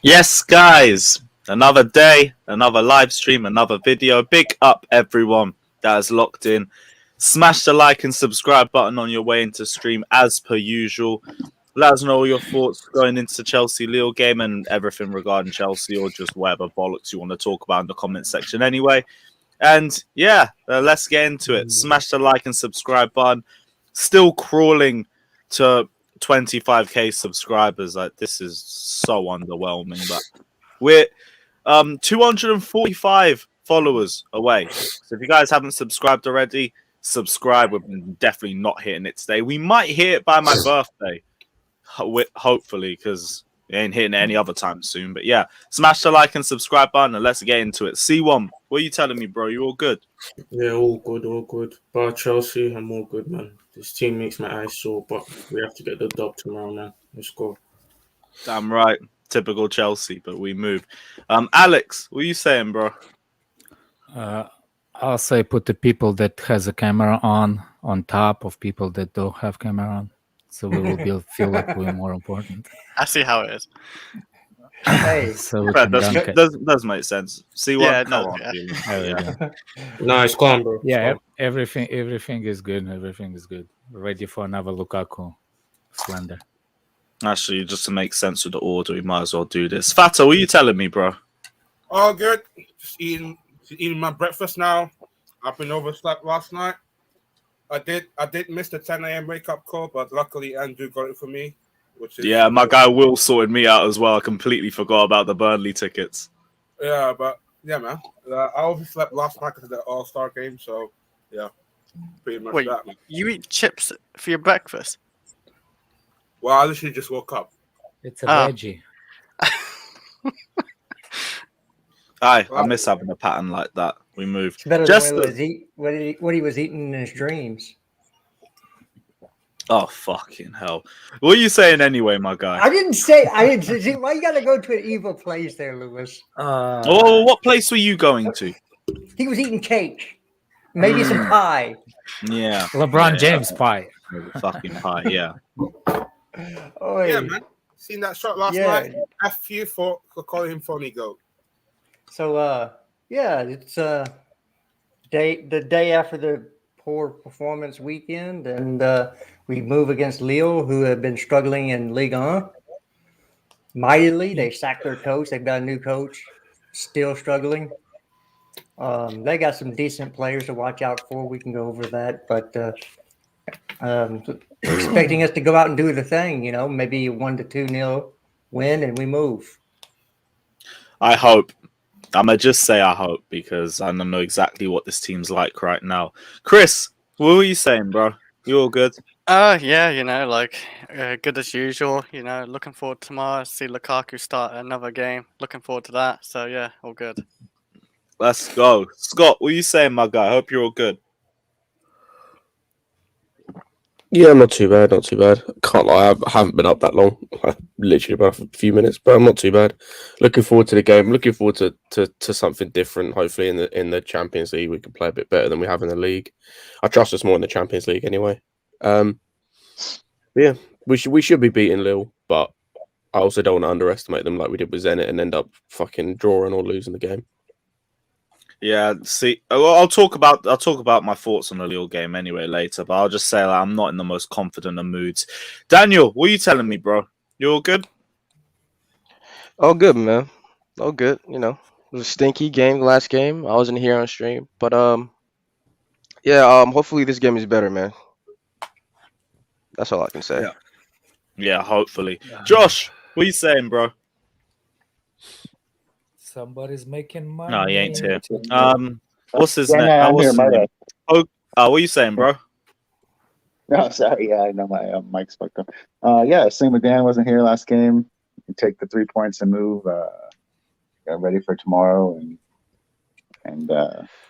Yes, guys, another day, another live stream, another video. Big up everyone that is locked in. Smash the like and subscribe button on your way into stream as per usual. Let us know all your thoughts going into the Chelsea Lille game and everything regarding Chelsea or just whatever bollocks you want to talk about in the comment section anyway. And yeah, let's get into it. Smash the like and subscribe button. Still crawling to 25k subscribers. Like, this is so underwhelming, but we're 245 followers away. So if you guys haven't subscribed already, subscribe. We're definitely not hitting it today. We might hit it by my birthday, hopefully, because we ain't hitting it any other time soon. But yeah, smash the like and subscribe button and let's get into it. C1, what are you telling me, bro? You all good? Yeah, all good, all good. Bar Chelsea, I'm all good, man. This team makes my eyes sore, but we have to get the dub tomorrow, man. Let's go. Damn right. Typical Chelsea, but we move. Alex, what are you saying, bro? I'll say put the people that has a camera on top of people that don't have camera on, so we will feel like we're more important. I see how it is. Hey, So we That can dunk it. does make sense. See what? Yeah, Come no, on, yeah. Felix. There we go. Nice, calm, bro. Yeah, Calm. everything is good. Everything is good. Ready for another Lukaku slander. Actually, just to make sense of the order, we might as well do this. Fato, what are you telling me, bro? All good. Just eating my breakfast now. I've been overslept last night. I did miss the 10 a.m. wake up call, but luckily Andrew got it for me. Which is Yeah, my guy Will sorted me out as well. I completely forgot about the Burnley tickets. Yeah, but yeah, man. I overslept last night because of the All-Star game, so yeah, pretty much Wait, that, man. you eat chips for your breakfast? Well, I literally just woke up. It's a veggie. Aye, I miss having a pattern like that. We move. it's better Just than what he was eating in his dreams. Oh, fucking hell. What are you saying anyway, my guy? I didn't say. See, why you got to go to an evil place there, Lewis? Oh, what place were you going to? He was eating cake, maybe some pie. Yeah. LeBron Yeah. James pie. Fucking pie, yeah. Oh Yeah, man. Seen that shot last night? F you for calling him phony goat. So yeah, it's the day after the poor performance weekend, and we move against Lille, who have been struggling in Ligue 1 mightily. They sacked their coach. They've got a new coach, still struggling. They got some decent players to watch out for. We can go over that, but expecting us to go out and do the thing, maybe 1-2-0 win, and we move. I hope. I'm going to just say I hope because I don't know exactly what this team's like right now. Chris, what were you saying, bro? You all good? Yeah, good as usual. Looking forward to tomorrow. See Lukaku start another game. Looking forward to that. So yeah, all good. Let's go. Scott, what are you saying, my guy? I hope you're all good. Yeah, not too bad. Can't lie, I haven't been up that long. Literally about a few minutes, but I'm not too bad. Looking forward to the game. Looking forward to something different. Hopefully, in the Champions League, we can play a bit better than we have in the league. I trust us more in the Champions League anyway. Yeah, we should be beating Lille, but I also don't want to underestimate them like we did with Zenit and end up fucking drawing or losing the game. Yeah, see, I'll talk about my thoughts on the Lille game anyway later, but I'll just say that I'm not in the most confident of moods. Daniel, what are you telling me, bro? You all good? All good, man. All good. It was a stinky game, the last game. I wasn't here on stream, but hopefully this game is better, man. That's all I can say. Yeah, hopefully. Josh, what are you saying, bro? Somebody's making money. No, he ain't here. What's his Yeah, name? I'm What's here, his my name? bad. What are you saying, bro? No, sorry. Yeah, I know my mic's fucked up. Yeah, same with Dan. Wasn't here last game. You take the 3 points and move. Get ready for tomorrow, and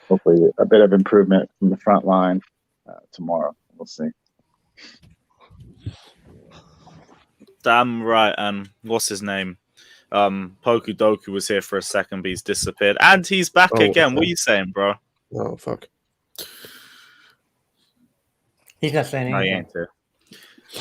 hopefully a bit of improvement from the front line tomorrow. We'll see. Damn right. And what's his name? Poku Doku was here for a second, but he's disappeared. And he's back again. Okay. What are you saying, bro? Oh fuck. He's not saying No, he anything. ain't here.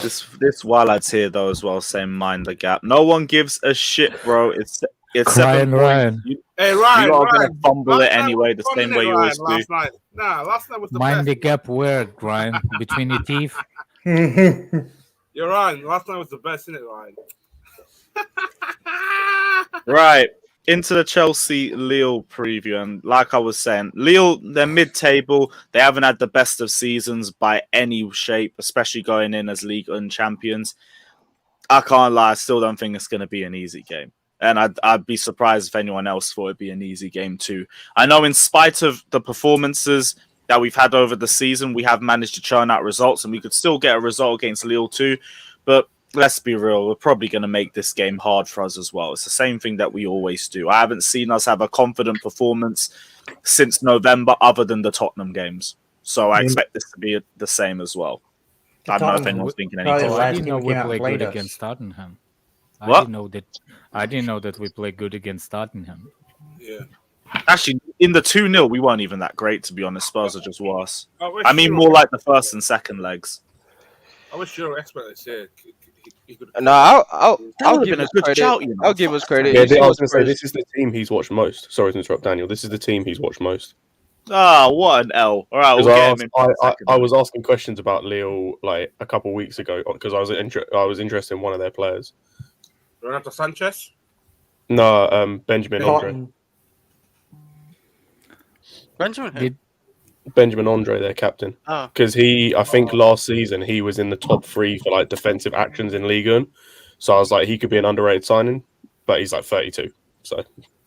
This Willard's here though as well, saying mind the gap. No one gives a shit, bro. It's 7 Crying Ryan. points. Hey, Ryan, You are Ryan, gonna fumble it last night anyway, was the fun, same innit, way you Ryan, always do. last night. Nah, last night was the Mind the best. gap where, Ryan? Between your teeth? You're Ryan. Last night was the best, innit, Ryan? Right. Into the Chelsea Lille preview, and like I was saying, Lille, they're mid-table. They haven't had the best of seasons by any shape, especially going in as League One champions. I can't lie, I still don't think it's going to be an easy game, and I'd be surprised if anyone else thought it'd be an easy game too. I know, in spite of the performances that we've had over the season, we have managed to churn out results, and we could still get a result against Lille too. But let's be real, we're probably going to make this game hard for us as well. It's the same thing that we always do. I haven't seen us have a confident performance since November, other than the Tottenham games. So I expect this to be the same as well. I don't know if anyone's thinking probably anything. the I last didn't team know we came out and played played good us. against Tottenham. What? I didn't know that we played good against Tottenham. Yeah. Actually, in the 2-0, we weren't even that great, to be honest. Spurs are just worse. I mean, more like the first and second legs. I wish you were an expert. No, I'll give been a us good credit. shout, you know. I'll give us credit. Yeah, You saw I was going to say Spurs- this is the team he's watched most. Sorry to interrupt, Daniel. This is the team he's watched most. Ah, what an L. All right, we'll Because get him in. I was asking questions about Lille like a couple of weeks ago because I was interested in one of their players. Renato Sanchez? No, Benjamin Andre. Cotton. Benjamin who? Did- Benjamin Andre, their captain. Oh, Because I think last season he was in the top 3 for like defensive actions in Ligue 1. So I was like, he could be an underrated signing, but he's like 32. So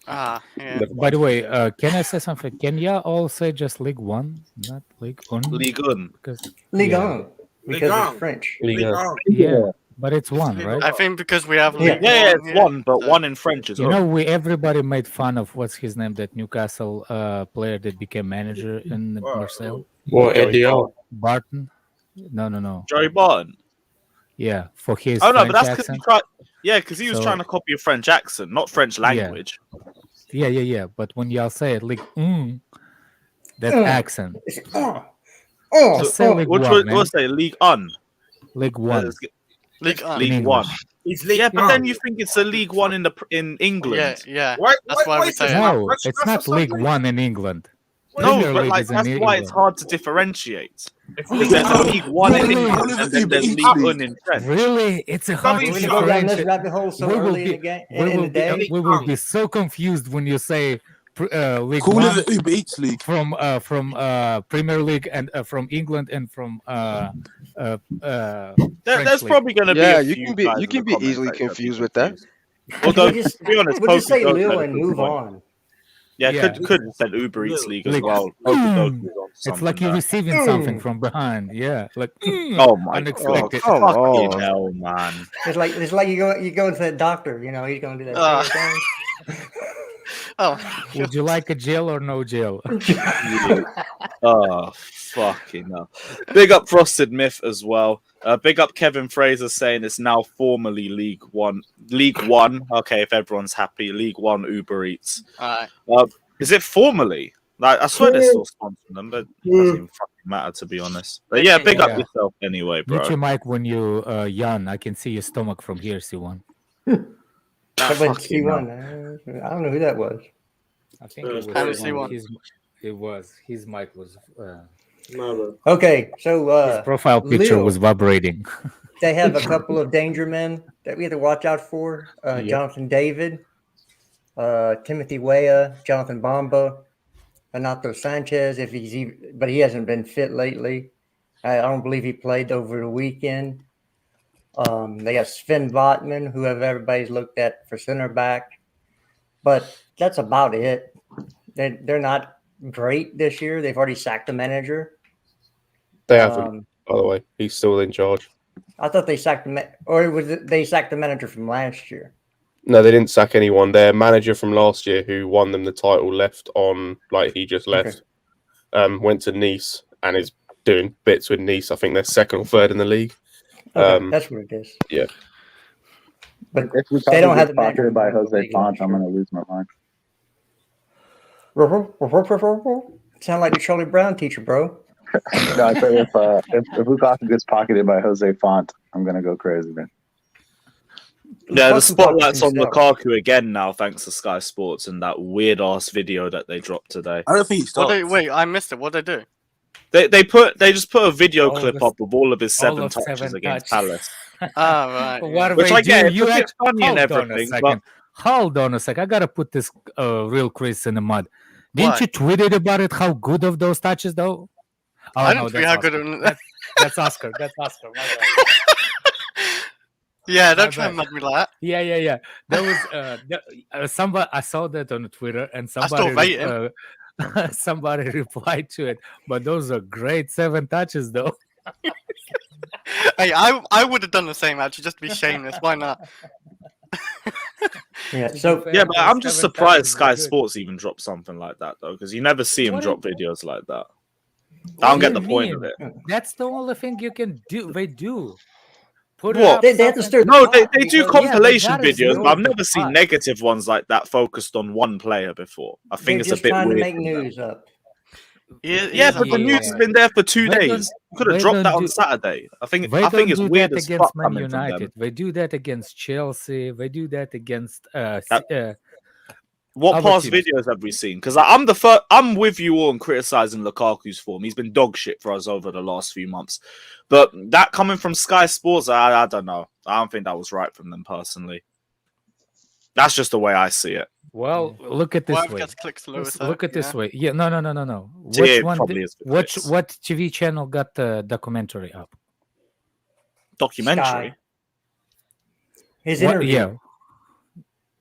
yeah. never By mind. the way, can I say something? Can you all say just League One, not League One? League One. Because Ligue yeah. 1, because Ligue 1. it's French. Ligue 1. Yeah, but it's one, right? I think because we have Yeah. League Yeah, One it's here, one, but so- one in French as You well. know, everybody made fun of what's his name, that Newcastle player that became manager in Marseille, What, Eddie? Barton. No. Joey Barton. Yeah, for his Oh, no, French but that's because accent. he was So- trying to copy a French accent, not French language. Yeah. But when y'all say it, like, that Mm. accent, It's, Just say League Which One, man. was say League Un. League One. League One. League In One. English. He's League Yeah, but One. then you think it's a League One in England. Yeah. Why, That's why we is say this it. not- No, that's- it's that's not the League something. One in England. No, Premier but League like is in that's why it's England. hard to differentiate. If Because there's a League One in Really? England and then there's League Un in French. Really, it's a hard Probably to When you go down this differentiate. rabbit hole so We will early in be- the game, We in will the be, day, we will be so confused when you say League Call One it the Uber Eats League. from Premier League and from England and from There's French league. probably going to be Yeah, a you few can be guys you in can the be comments easily that get confused with that. Although, We'll just- to be honest, we'll just say Poku does Lille have a and good move point. on. Yeah, Yeah. could have said Uber Eats League as Like, well. It's like you're receiving something from behind. Yeah, like Oh my unexpected. Come Fucking on. hell, man. It's like you go to the doctor. You know, he's going to do that Ah. same thing. Oh, Would you like a jail or no jail? Oh, fucking hell. Big up Frosted Myth as well. Big up Kevin Fraser saying it's now formally League One. League One. Okay, if everyone's happy. League One Uber Eats. alright. Is it formally? Like, I swear they're still sponsoring them, but it doesn't even fucking matter, to be honest. But yeah, big Yeah. up yourself anyway, bro. Mute your mic when you yawn. I can see your stomach from here, C1. But fucking C1, I don't know who that was. I think it was I haven't seen one. His mic was No, bro. Okay, so his profile picture Lille. was vibrating. they have a couple of danger men that we have to watch out for. Yeah. Jonathan David, Timothy Weah, Jonathan Bamba, Renato Sanchez. But he hasn't been fit lately. I don't believe he played over the weekend. They have Sven Votman, who everybody's looked at for center back, but that's about it. They're not great this year. They've already sacked the manager. They haven't, Um, by the way. He's still in charge. I thought they sacked they sacked the manager from last year. No, they didn't sack anyone. Their manager from last year, who won them the title, left on like he just left. Went to Nice and is doing bits with Nice. I think they're second or third in the league. Okay, that's what it is. yeah. But If we they don't have the sponsored manager by from the Jose league Font, last I'm year. gonna lose my mind. Sound like the Charlie Brown teacher, bro. No, I tell you, if Lukaku gets pocketed by Jose Font, I'm gonna go crazy, man. Yeah, the Fucking pockets spotlight's on himself. Lukaku again now, thanks to Sky Sports and that weird ass video that they dropped today. I don't think he starts. Wait, I missed it. What they do? They just put a video All clip of up of all of his all 7 of touches 7 against touches. Palace. Ah, right. What Yeah. Which they I get, do, it's a bit funny and hold on a everything, second. but Hold on a sec. I gotta put this real Chris in the mud. Didn't Why? you tweeted about it? How good of those touches, though? Oh, I no, didn't tweet that's how good. Oscar. That's Oscar. That's Oscar. My bad. Yeah, don't My try and bad. mug me like that. Yeah. There was somebody. I saw that on Twitter, and I still somebody waiting. somebody replied to it. But those are great 7 touches, though. Hey, I would have done the same actually, just to be shameless. Why not? Yeah. To be So fair, yeah, but those I'm just 7 surprised touches were Sky good. Sports even dropped something like that though, because you never see him What drop do videos like that. What I don't do get you the point of mean? it. That's the only thing you can do. They do. Put it What? up. they have to something. stir the No, pot they do because compilation gotta videos, but I've stir the never seen pot. negative ones like that focused on one player before. I they're think it's a just bit trying to weird. make from them. news up. Yeah, but the news has Yeah. been there for 2 They days. don't. You could have They dropped don't that on do. Saturday. I think They don't it's do weird that as against fuck Man coming from them. United. They do that against Chelsea. They do that against That- What other past teams. videos have we seen? Because I'm the first. I'm with you all in criticizing Lukaku's form. He's been dog shit for us over the last few months. But that coming from Sky Sports, I don't know. I don't think that was right from them personally. That's just the way I see it. Well, look at this Whoever way. gets clicks the lowest. Look at this way. Yeah, no. Yeah, Which it one? probably is for What clicks. TV channel got the documentary up? Documentary. Sky. His What? interview. Yeah.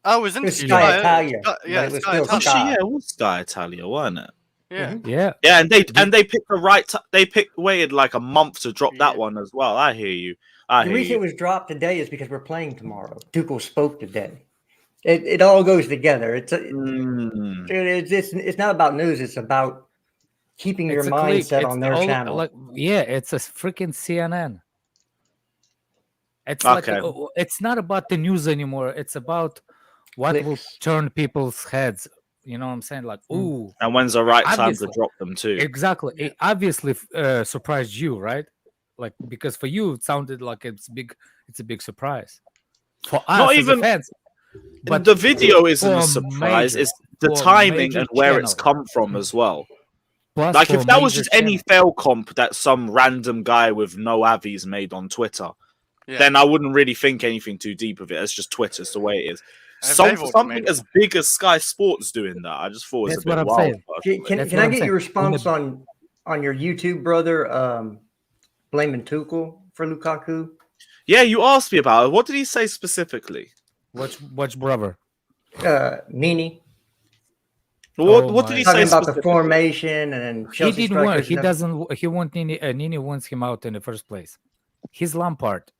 Oh, it was It was interview. Sky Sky- Italia, Sky- but yeah, it was Sky still Italia. Actually, Sky. yeah, it was Sky Italia, wasn't it? Yeah. Yeah. Yeah, and they picked the right. They waited like a month to drop that Yeah. one as well. I hear you. I The hear reason you. it was dropped today is because we're playing tomorrow. Tuchel spoke today. It all goes together. Mm. It's not about news. It's about keeping your It's a click. mindset It's on their all, channel. like, yeah, it's a freaking CNN. It's Okay. like it's not about the news anymore. It's about what will Clicks. turn people's heads. You know what I'm saying? Like, ooh, And when's the right time to Obviously. drop them too? exactly. It obviously surprised you, right? Like, because for you it sounded like it's a big surprise. For us Not as even- a fans, But the video isn't for a a surprise. major- It's the for a timing major and where it's channel. come from as well. plus Like for if a that was major just any channel. fail comp that some random guy with no avies made on Twitter, Yeah. then I wouldn't really think anything too deep of it. It's just Twitter. It's the way it is. If they've already Something made it. as big as Sky Sports doing that, I just thought it was That's a bit what I'm wild. saying. personally. Can That's I what I'm get saying. your response on your YouTube, brother? Blaming Tuchel for Lukaku. Yeah, you asked me about it. What did he say specifically? Watch brother. Nini What did he say talking about the specifically? formation and He Chelsea didn't want. strikers He and doesn't. He want Nini. Nini wants him out in the first place. He's Lampard.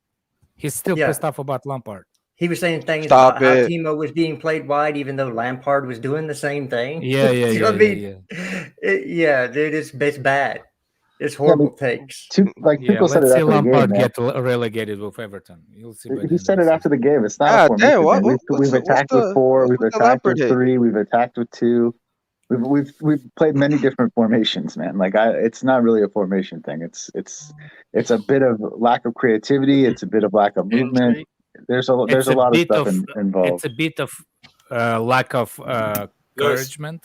He's still Yeah. pissed off about Lampard. He was saying things Stop about how it. Timo was being played wide, even though Lampard was doing the same thing. Yeah, You know what I mean? yeah. Dude, it's bad. It's horrible takes. Like Yeah, Tuchel said let's it see after the game, Lampard man. get relegated with Everton. You'll see. by the He end said of it the after the game. It's not Ah, a formation damn, thing. what's We've the- attacked what's with the- 4. We've what's the attacked with Lampard hate? 3. We've attacked with 2. We've played many different formations, man. Like it's not really a formation thing. It's a bit of lack of creativity. It's a bit of lack of movement. Injury. There's a lot of stuff involved. It's a bit of lack of encouragement.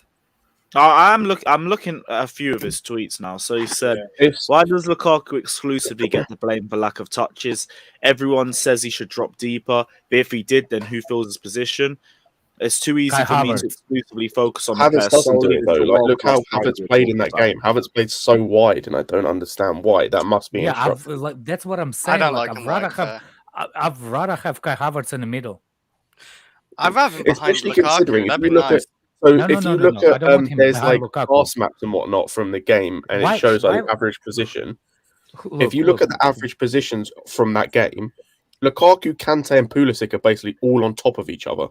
I'm looking at a few of his tweets now. So he said, "Why does Lukaku exclusively get the blame for lack of touches? Everyone says he should drop deeper, but if he did, then who fills his position? It's too easy Kai for me Havertz. to exclusively focus on the Havertz player doesn't do solely it though. for Like, look how world-class Havertz players played in that we're talking game. Havertz played so wide, and I don't understand why. That must be Yeah, instructed. like that's what I'm saying. I don't like, like him. I'd rather have Kai Havertz in the middle. I'd rather him behind Especially considering Lukaku. if That'd you be look nice. at so No, if no, you no, look no. I at don't want him there's behind like Lukaku. pass maps and whatnot from the game, and Why- it shows like why- the average position. If you look at the average positions from that game, Lukaku, Kante, and Pulisic are basically all on top of each other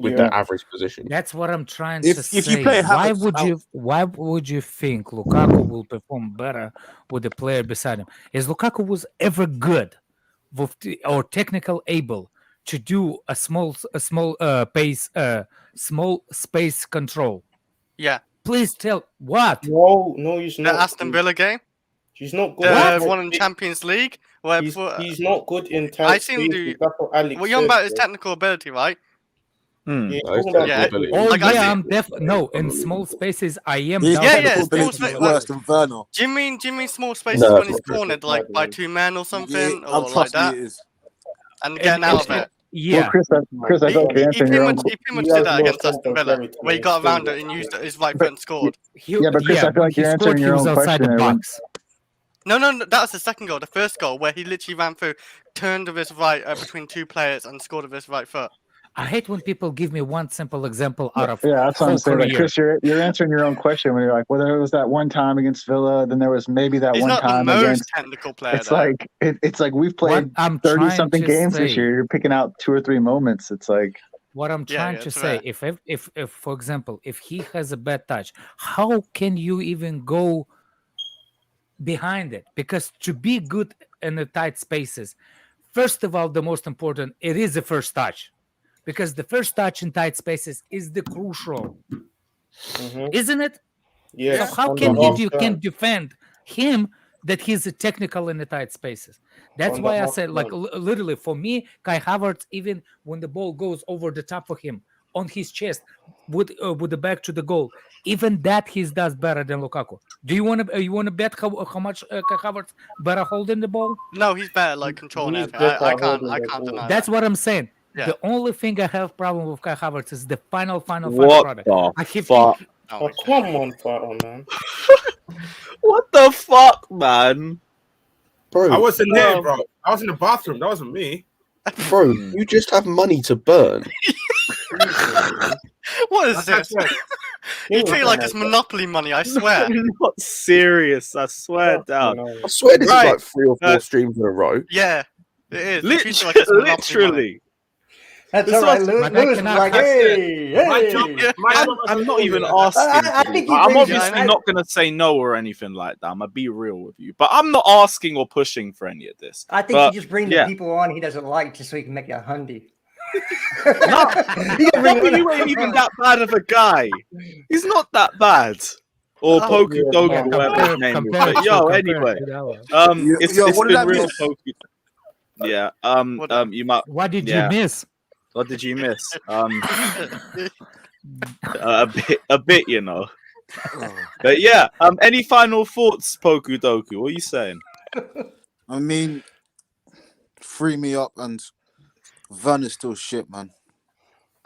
with their average position. That's what I'm trying If- to if say. you play Why Havertz would you think Lukaku will perform better with a player beside him? Is Lukaku was ever good or technical able to do a small space control? Yeah. Please tell what? No, he's The not. Aston Villa game. He's not good. The in one in Champions League. Where He's not good in tight I seen spaces. the- That's what Alex what you're on said, about his bro. technical ability, right? Hmm. Yeah, No, he's it's talking about Yeah. technical technical ability. Oh Like, I yeah, see- I'm no in small spaces. I am. His down Yeah, for yeah, technical small ability spaces. is worse than Werner. Do you mean small spaces No. when he's cornered like by 2 men or something, Yeah, or like trust me, that, it is. and getting out of it? Well, Yeah, Chris, I He, thought you're he answering pretty your much own. he pretty much He did has that no against Aston sense of Villa, gravity, where he man. got Still around it works. and used his right But- foot and scored. Yeah, but Chris, I feel when like he you're scored, answering he your was own outside question the there. box. No, that was the second goal. The first goal where he literally ran through, turned with his right between 2 players and scored with his right foot. I hate when people give me one simple example out of Yeah, that's what I'm whole saying. Like, career. Chris, you're answering your own question when you're like, well, there was that one time against Villa, then there was maybe that He's one not the time most against. technical player. It's though. like it's like we've What played I'm 30 trying something to games this say, year. You're picking out 2 or 3 moments. It's like what I'm Yeah, trying yeah, to it's say, rare. if for example, if he has a bad touch, how can you even go behind it? Because to be good in the tight spaces, first of all, the most important, it is the first touch. Because the first touch in tight spaces is the crucial, Mhm. isn't it? Yes, So how on the can half you can turn. defend him that he's a technical in the tight spaces? That's On the why I half said, like, turn. literally for me, Kai Havertz, even when the ball goes over the top of him on his chest with the back to the goal, even that he does better than Lukaku. Do you want to bet how much Kai Havertz better holding the ball? No, he's better, like controlling He's everything. better I can't holding the ball. deny That's that. what I'm saying. Yeah. The only thing I have problem with Kai Havertz is the final What product. the I think fuck? Oh, Oh, come on, Father, man. What the fuck, man? Bro, I wasn't there, bro. I was in the bathroom. That wasn't me. bro, you just have money to burn. what is Like I this? said, You treat it like it's Monopoly money, I swear. I'm not serious. I swear down. I swear this Right. is like 3 or 4 streams in a row. Yeah, it is. You treat it like it's Monopoly money. Literally. That's This all right. was- Lewis, but I Lewis was cannot like, cut hey, My hey. job, Yeah. my job I'm as a not even footballer, asking. I for think you. he I'm brings- obviously I- not going to say no or anything like that. I'm going to be real with you. But I'm not asking or pushing for any of this. I think But, he just brings yeah. the people on he doesn't like just so he can make a hundy. No, He can bring Probably one ain't on. even that bad of a guy. He's not that bad. Or Oh, Poku yeah, Doku, man. whatever his name is. Compare But it yo, to- anyway. compare it to that one. Yo, It's what did been I real, miss? Poku. Yeah. What You might. What did Yeah. you miss? What did you miss? A bit, you know. But yeah. Any final thoughts, Poku Doku? What are you saying? I mean, free me up, and Werner's still shit, man.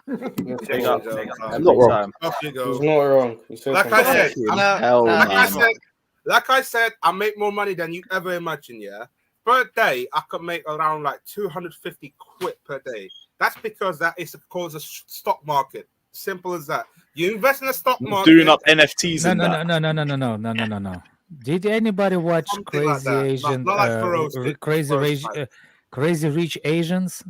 Big up, big up. I'm not wrong. Time. Off you go. He's not wrong. He said Like I something. said, Fucking No, hell, no, like I he's man. said, like I said, I make more money than you ever imagine. Yeah, per day I could make around like 250 quid per day. That's because that is called a stock market. Simple as that. You invest in the stock market. Doing up NFTs No, and no, that. no. Did anybody watch Something like Crazy that. Asian, Not like Feroz did, Crazy Rich Asians?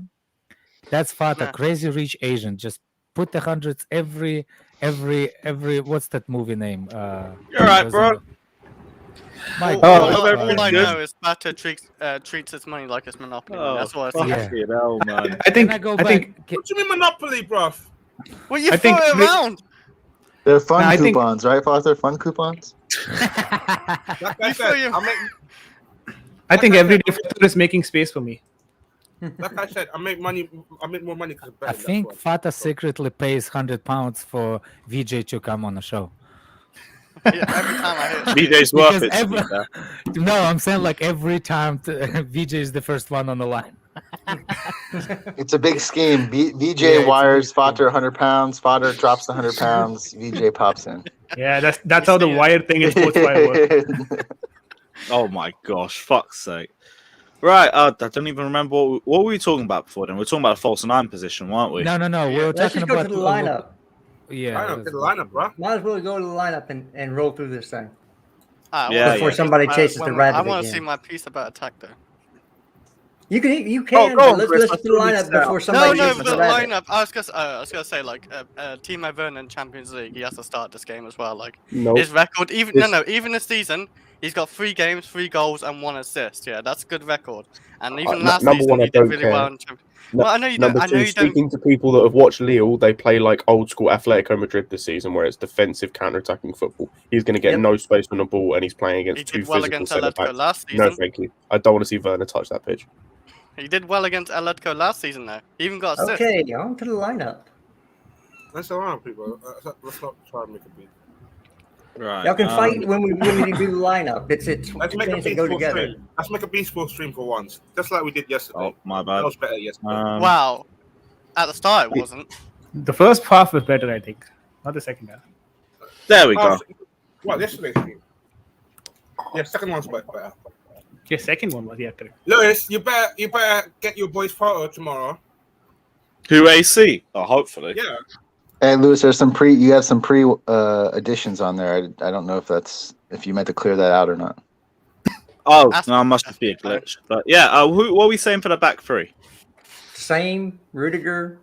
That's Fata. No. Crazy Rich Asian. Just put the hundreds every. What's that movie name? You're right, was bro. it- My All, God, all I good. know is Bata treats its money like it's Monopoly money. That's what I see. Yeah. Fucking hell, man. Can I think I go I back? think What do you mean monopoly, bruv? Well, you I throw think it we- around. they're fun No, I think- coupons, right, Foster? Fun coupons. Like I You said, throw your- I think Like I every said- difference is making space for me. like I said, I make money. I make more money because I think Fata secretly pays £100 for VJ to come on the show. Yeah, every time I hear it. BJ's worth Because it. To be every- fair. No, I'm saying like every time VJ is the first one on the line. It's a big scheme. VJ Yeah, it's a wires big Fodder 100 pounds. Fodder drops the 100 pounds. VJ pops in. Yeah, that's how the see it. wire thing in sports wire works. Oh my gosh, fuck's sake. Right, I don't even remember what were we talking about before then. We were talking about a false 9 position, weren't we? No, we were Let's talking just go about to the lineup. I Yeah, don't get the lineup, bro. Might as well go to the lineup and roll through this thing. Yeah, Before yeah. somebody chases the rabbit I want to again. see my piece about attack though. You can, go but on, let's Chris, do I the still need lineup to before out. somebody No, chases but the the rabbit. lineup. I was gonna say like Timo Werner in Champions League. He has to start this game as well. Like No. his record, even even this season, he's got 3 games, 3 goals, and 1 assist. Yeah, that's a good record. And even last number season, one, I he did don't really care. well. In Well, I know you don't. Number I know two, you don't. speaking to people that have watched Lille, they play like old school Atletico Madrid this season, where it's defensive counter-attacking football. He's going to get Yep. no space on the ball, and he's playing He against two did well physical against centre Atletico backs. last No, season. thank you. I don't want to see Werner touch that pitch. He did well against Atletico last season, though. He even got assist. Okay, on to the lineup. That's around, people. Let's not try and make a beat. Right. Y'all can fight when we do the lineup. It's Let's two make a things that go peaceful together. stream. Let's make a peaceful stream for once, just like we did yesterday. Oh, my That bad. was better yesterday. Wow. At the start, it wasn't. The first half was better, I think, not the second half. There we go. What, yesterday's stream? Yeah, second one's better. Yeah, second one was correct. Lewis, you better get your boys photo tomorrow. Who AC? Oh, hopefully. Yeah. Hey, Lewis, there's you have some pre additions on there. I don't know if you meant to clear that out or not. Oh, no, must be a glitch. But yeah, what are we saying for the back three? Same, Rudiger,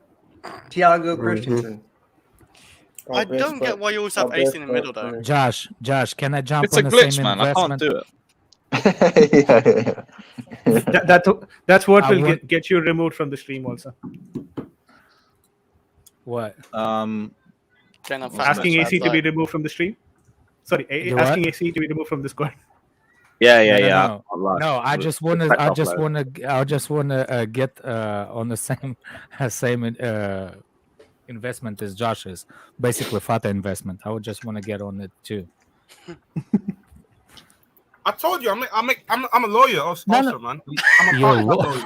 Thiago, Christensen. I don't get why you always have AC in the middle, though. Josh, can I jump It's a on the glitch, same man. I can't investment? do it. That's what I will want- get you removed from the stream also. What? Asking AC to be removed from the stream? Sorry, Do asking what? AC to be removed from the squad. Yeah. No, I just want to get on the same investment as Josh's, basically Fata investment. I would just want to get on it too. I told you, I'm a lawyer also, man. I'm a You're a partner law- lawyer.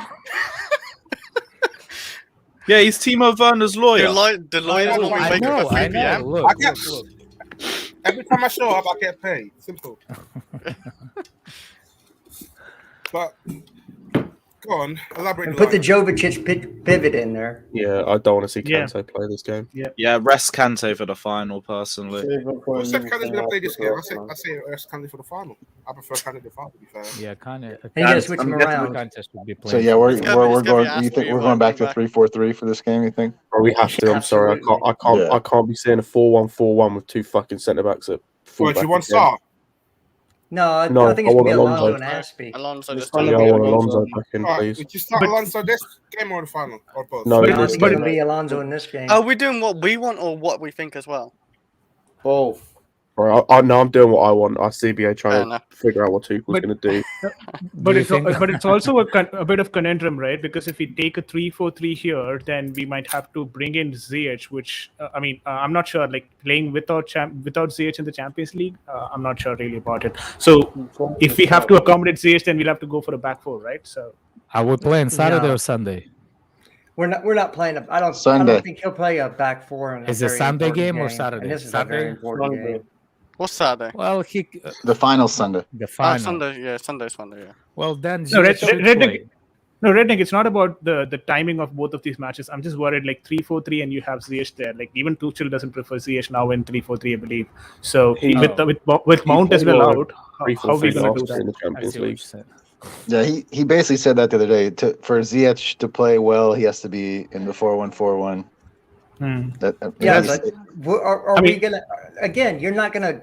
Yeah, he's Timo Werner's lawyer. The lawyers will I wake up know, at I 3 know. p.m. Look, I get look. every time I show up, I get paid. Simple. But go on, elaborate. And put the Jovic pivot in there. Yeah, I don't want to see Yeah. Kante play this game. Yeah, rest Kante for the final, personally. Who said Kante's gonna play this game? I say rest Kante for the final. I prefer Kante the final, to be fair. Yeah, kind of. And you gotta switch him around. So yeah, we're It's gonna be going. asked You think for we're you going back to back. 3-4-3 for this game? You think? Oh, we have to. I'm sorry. Yeah. I can't be seeing a 4-1-4-1 with two fucking centre backs at full What, back you want again. Sarr? No, I No, think I it's want gonna be Alonso Alonso. and Aspie. Alonso this Yeah, time. I want Alonso back in, Alright, please. would you start Alonso this game or the final? Or both? No, No, I this think it's game. gonna be Alonso in this game. Are we doing what we want or what we think as well? Both. Right, I'm doing what I want. Our CBA Fair trying to enough. figure out what Tuchel's But- going to do. But you it's think- but it's also a bit of conundrum, right? Because if we take a 3-4-3 here, then we might have to bring in Ziyech, which I'm not sure. Like playing without Ziyech in the Champions League, I'm not sure really about it. So if we have to accommodate Ziyech, then we'll have to go for a back four, right? So Are we playing Saturday No. or Sunday? We're not playing. I don't Sunday. think he'll play a back four. In a Is it very Sunday important game or Saturday? And this is a very Saturday? important game. What's Saturday? Well, The final Sunday. the Oh, final. Sunday. Yeah, Sunday's Sunday. Yeah. Well, then No, Ziyech should play. Redneck, it's not about the timing of both of these matches. I'm just worried, like 3-4-3, and you have Ziyech there. Like even Tuchel doesn't prefer Ziyech now in 3-4-3, I believe. So He- with Mount as well out, how are we 3-4-3 going to do last year in that? the Champions I see what you League. said. Yeah, he basically said that the other day. For Ziyech to play well, he has to be in the 4-1-4-1. That Yeah, he's- but are I we mean- gonna? Again, you're not gonna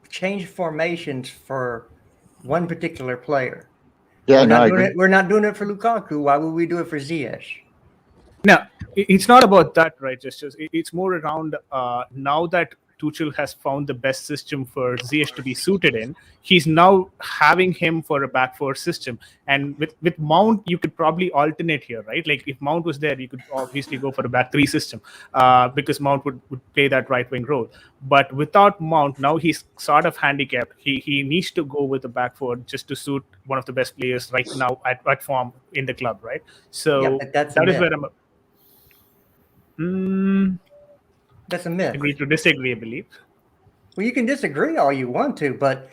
change formations for one particular player. yeah, We're no, I not doing agree. it. We're not doing it for Lukaku. Why would we do it for Ziyech? Now, it's not about that, right? It's more around now that Tuchel has found the best system for Ziyech to be suited in. He's now having him for a back four system, and with Mount, you could probably alternate here, right? Like if Mount was there, you could obviously go for a back three system because Mount would play that right wing role. But without Mount, now he's sort of handicapped. He needs to go with a back four just to suit one of the best players right now at form in the club, right? So Yeah, but that's a that is myth. where I'm. That's a myth. Agree to disagree, I believe. Well, you can disagree all you want to, but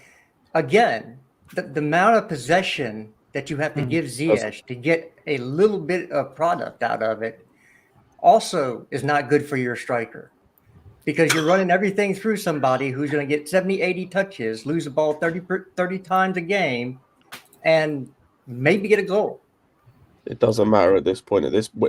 again, the amount of possession that you have to give Ziyech to get a little bit of product out of it also is not good for your striker, because you're running everything through somebody who's going to get 70, 80 touches, lose the ball 30 times a game, and maybe get a goal. It doesn't matter at this point.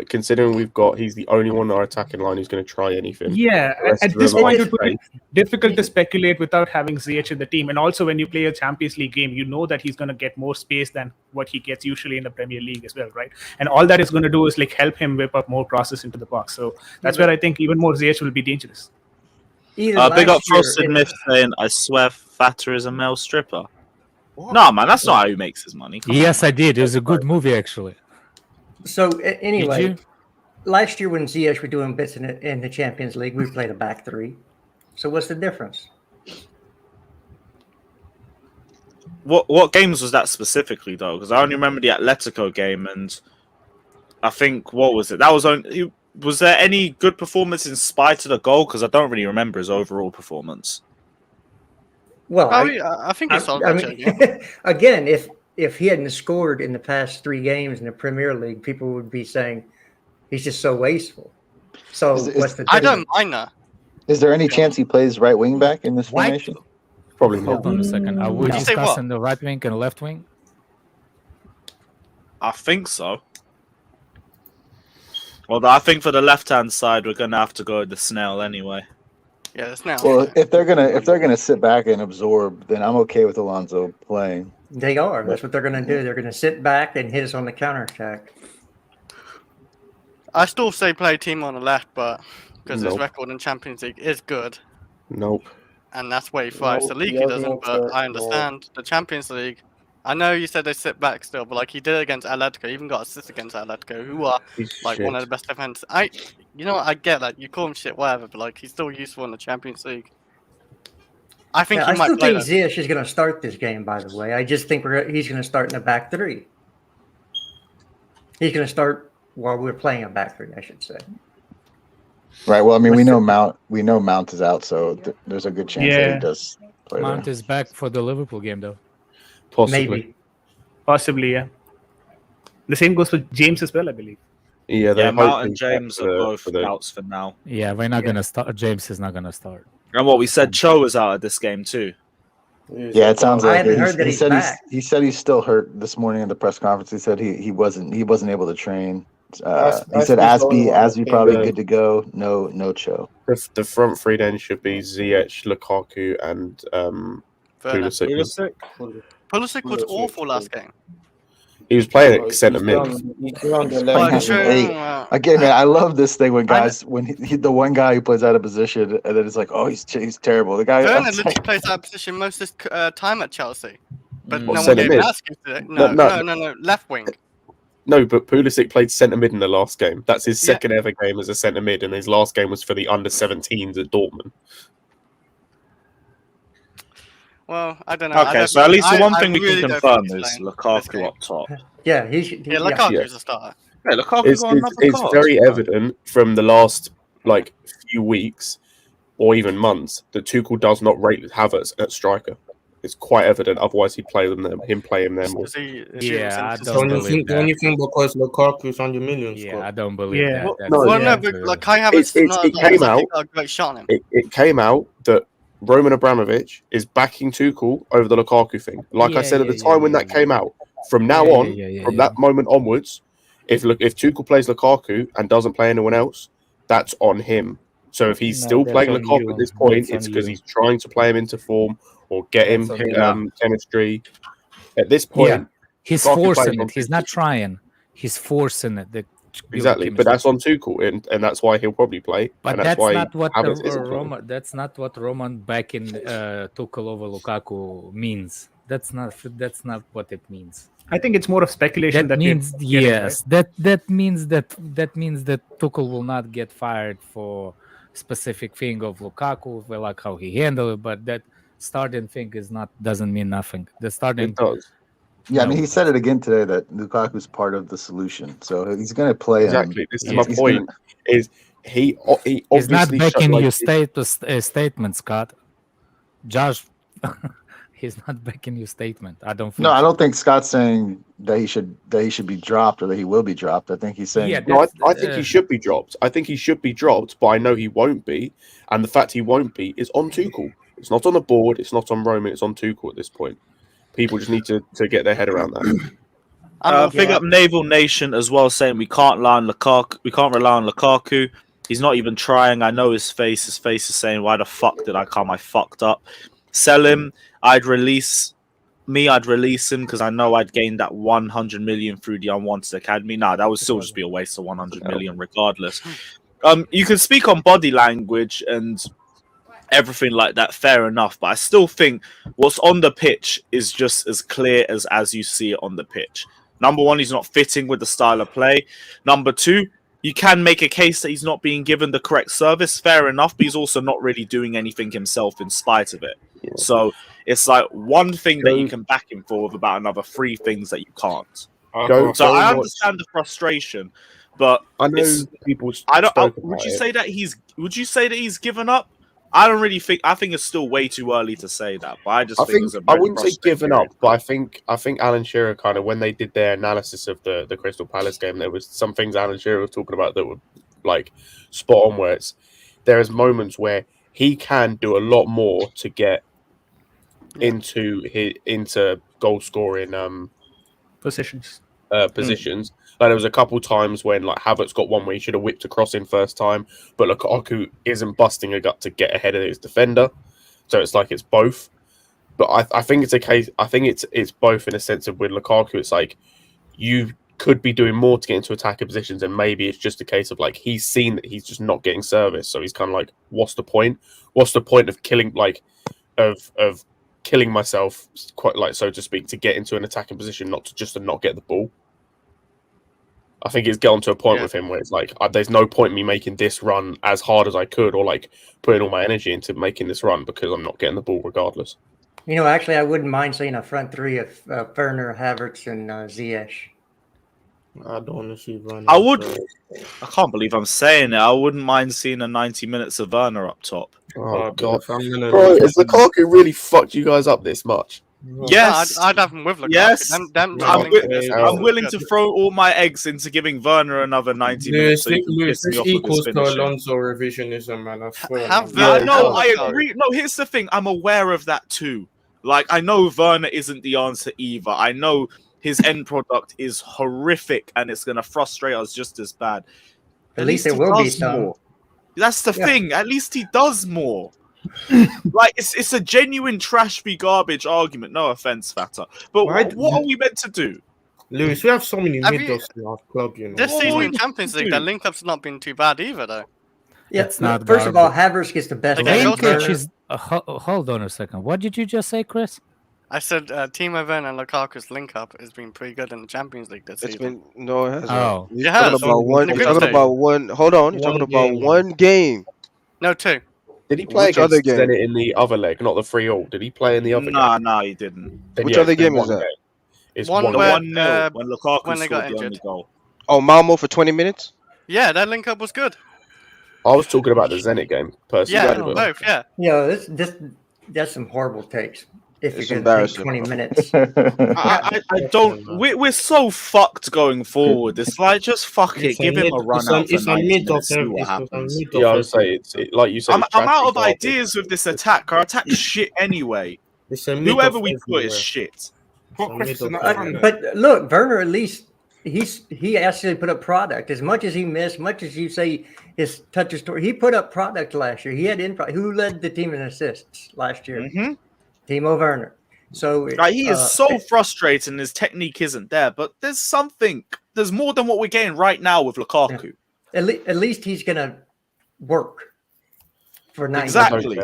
Considering he's the only one in our attacking line who's going to try anything. Yeah, The rest at of this them are point, on it would be space. difficult to speculate without having ZH in the team. And also, when you play a Champions League game, you know that he's going to get more space than what he gets usually in the Premier League as well, right? And all that is going to do is like help him whip up more crosses into the box. So that's where I think even more ZH will be dangerous. Big up Frosted Myth saying, I swear Fatter is a male stripper. What? No, man, that's not how he makes his money. Come Yes, on, I did. It was a good movie, actually. So anyway, Did you? last year when ZH were doing bits in the Champions League, we played a back three. So what's the difference? What games was that specifically though? Because I only remember the Atletico game, and I think what was it? That was only. Was there any good performance in spite of the goal? Because I don't really remember his overall performance. Well, I think it's all again, if he hadn't scored in the past 3 games in the Premier League, people would be saying he's just so wasteful. So what's the difference? I don't mind that. Is there any chance he plays right wing back in this formation? Probably Hold not. on a second. Are we Did you say what? discussing the right wing and left wing? I think so. Well, I think for the left-hand side, we're gonna have to go with the snail anyway. Yeah, the snail. Well, if they're gonna sit back and absorb, then I'm okay with Alonso playing. They are. That's what they're going to do. They're going to sit back and hit us on the counterattack. I still say play Team on the left, but because his Nope. record in Champions League is good, Nope. and that's where he thrives. The league he doesn't, but I understand. The Champions League, I know you said they sit back still, but like he did it against Atletico, even got assists against Atletico, who are He's like shit. one of the best defense. You know what, I get that you call him shit, whatever, but like he's still useful in the Champions League. I think Yeah, he I might still play think Ziyech is going to start this game, by the way. I just think he's going to start in the back three. He's going to start while we're playing a back three, I should say. Right. Well, I mean, we know Mount is out, so there's a good chance that Yeah. he does play Mount there. is back for the Liverpool game, though. Possibly. Maybe. Possibly, yeah. The same goes for James as well, I believe. Yeah, they're Mount hoping and James for are the- both for the- outs for now. Yeah, we're not gonna start. James is not gonna start. And what we said, Cho is out of this game too. Yeah, it sounds I like haven't it. heard that He he's said back. he said he's still hurt this morning in the press conference. He said he wasn't able to train. He said Asby probably good to go. No Cho. The front three then should be Ziyech, Lukaku, and Werner. Pulisic. Pulisic was awful last game. He was playing at centre mid. Again, man, I love this thing when guys when the one guy who plays out of position and then it's like, oh, he's terrible. The guy. Werner literally plays that position most of his time at Chelsea, but no What, one centre gave mid? him asking to it. No. No, left wing. No, but Pulisic played centre mid in the last game. That's his second ever game as a centre mid, and his last game was for the under-17s at Dortmund. Well, I don't know. Okay, so at least the one I thing we really can don't confirm think he's is playing this Lukaku game. up top. Yeah, Yeah, Lukaku's a starter. Yeah, Lukaku got another It's card. very evident from the last few weeks or even months that Tuchel does not rate Havertz at striker. It's quite evident. Otherwise, he'd play him more. Is he Yeah, I shooting don't Don't believe you that. think because Lukaku's on your million Yeah, squad? I don't believe Yeah. that. That's Well, the no, but answer. like Kai Havertz it came out. got a great shot on him. It came out that Roman Abramovich is backing Tuchel over the Lukaku thing. Like I said at the time when that came out, from now on, from that moment onwards, if Tuchel plays Lukaku and doesn't play anyone else, that's on him. So if he's No, still that's playing on Lukaku you. at this point, That's on it's because you. he's trying to play him into form or get him That's on you. chemistry. At this point, Yeah, he's Lukaku plays forcing on it. He's Tuchel. not trying. He's forcing it. Exactly, but that's on Tuchel, and that's why he'll probably play. But and that's that's why not what Havertz isn't playing. Roman. That's not what Roman backing Tuchel over Lukaku means. That's not what it means. I think it's more of speculation That that we're means getting, yes. That means that Tuchel will not get fired for specific thing of Lukaku, well, like how he handled it. But that starting thing doesn't mean nothing. The starting It does. Yeah, I mean, No. he said it again today that Lukaku's part of the solution, so he's going to play Exactly. him. This is Yeah. my He's point. Is he He's not obviously backing showed, your like, statement, Scott. Josh, he's not backing your statement. I don't think. No, I so. don't think Scott's saying that he should be dropped or that he will be dropped. I think he's saying Yeah, No, that's, I think he should be dropped. I think he should be dropped, but I know he won't be. And the fact he won't be is on Tuchel. It's not on the board. It's not on Roman. It's on Tuchel at this point. People just need to get their head around that. Big up Naval Nation as well, saying we can't rely on Lukaku. We can't rely on Lukaku. He's not even trying. I know his face. His face is saying, "Why the fuck did I come? I fucked up." Sell him. I'd release him because I know I'd gain that 100 million through the unwanted academy. Nah, that would still just be a waste of 100 million regardless. You can speak on body language and everything like that, fair enough, but I still think what's on the pitch is just as clear as you see it on the pitch. Number one, he's not fitting with the style of play. Number two, you can make a case that he's not being given the correct service, fair enough, but he's also not really doing anything himself in spite of it. So it's like one thing that you can back him for with about another three things that you can't. So I understand the frustration, but I know people. Would you say that he's given up? I don't really think. I think it's still way too early to say that. But I think I wouldn't say given up, but I think Alan Shearer kind of, when they did their analysis of the Crystal Palace game, there was some things Alan Shearer was talking about that were like spot on. Where there is moments where he can do a lot more to get into goal scoring positions. Like there was a couple times when like Havertz got one where he should have whipped across in first time, but Lukaku isn't busting a gut to get ahead of his defender. So it's like it's both. But I think it's a case. I think it's both in a sense of with Lukaku, it's like you could be doing more to get into attacking positions, and maybe it's just a case of like he's seen that he's just not getting service, so he's kind of like, what's the point? What's the point of killing of killing myself, quite like so to speak, to get into an attacking position, not to not get the ball? I think it's gotten to a point with him where it's like, there's no point in me making this run as hard as I could, or like putting all my energy into making this run because I'm not getting the ball regardless. You know, actually, I wouldn't mind seeing a front three of Werner, Havertz, and Ziyech. I don't want to see Werner. I can't believe I'm saying it. I wouldn't mind seeing a 90 minutes of Werner up top. Oh God, bro, has Lukaku really fucked you guys up this much? Yes, I'd have him with Lukaku. Yes, I'm willing to good. throw all my eggs into giving Werner another 90 minutes. So This equals to Alonso revisionism, man. I swear. I agree. No, here's the thing. I'm aware of that too. Like, I know Werner isn't the answer either. I know his end product is horrific and it's going to frustrate us just as bad. At least it will be some. More. That's the thing. At least he does more. Like, it's a genuine trash be garbage argument. No offense, Fata. But what are we meant to do? Lewis, we have so many mid-offs in our club, you know. This season in Champions League, their link-up's not been too bad either, though. Yeah, first of all, Havertz gets the best. Linkage is. Hold on a second. What did you just say, Chris? I said Timo Werner and Lukaku's link-up has been pretty good in the Champions League this season. No, it hasn't. Oh, You're talking about one. Hold on, you're talking about one game. No, two. Did he play against Zenit in the other leg, not the 3-3? Did he play in the other game? No, he didn't. Which other game is that? It's 1-0 when Lukaku they got scored the only injured. goal. Oh, Malmo for 20 minutes? Yeah, that link-up was good. I was talking about the Zenit game, personally. Yeah, both, yeah. Yeah, that's some horrible takes. If It's you're going to take embarrassing, 20 minutes. I don't. We're so fucked going forward. It's like, just fuck it. Give him a run out for 90 minutes. See what happens. Yeah, I would say it's like you said. I'm out of ideas with this attack. Our attack's shit anyway. Whoever we put is shit. But look, Werner, at least he actually put up product. As much as he missed, much as you say his touches story, he put up product last year. He had who led the team in assists last year? Mm-hmm. Timo Werner. So he is so frustrating. His technique isn't there, but there's something. There's more than what we're getting right now with Lukaku. Yeah. At least he's gonna work for 90 Exactly.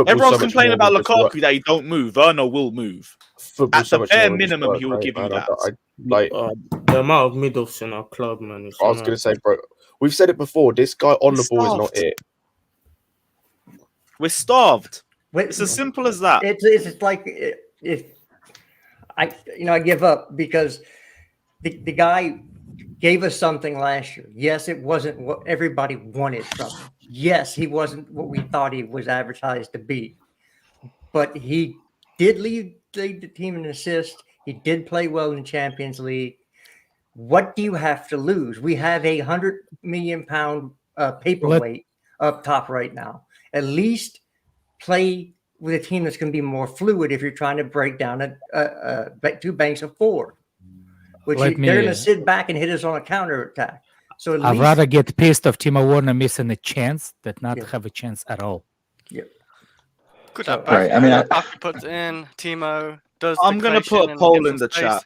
Everyone's complaining about Lukaku that he don't move. Werner will move. At the bare minimum, he will give you that. The amount of mid-offs in our club, man. I was going to say, bro, we've said it before. This guy on the ball is not it. We're starved. It's as simple as that. It's like if I give up because the guy gave us something last year. Yes, it wasn't what everybody wanted from him. Yes, he wasn't what we thought he was advertised to be. But he did lead the team in assists. He did play well in the Champions League. What do you have to lose? We have a £100 million paperweight up top right now. At least play with a team that's going to be more fluid if you're trying to break down two banks of four. which Let they're going me. to sit back and hit us on a counter attack. So at I'd least, rather get pissed of Timo Werner missing a chance than not Yeah. have a chance at all. Could So- have Right, both. I mean, I- Lukaku puts in, Timo does. I'm the gonna creation put a and poll gives in the some space. chat.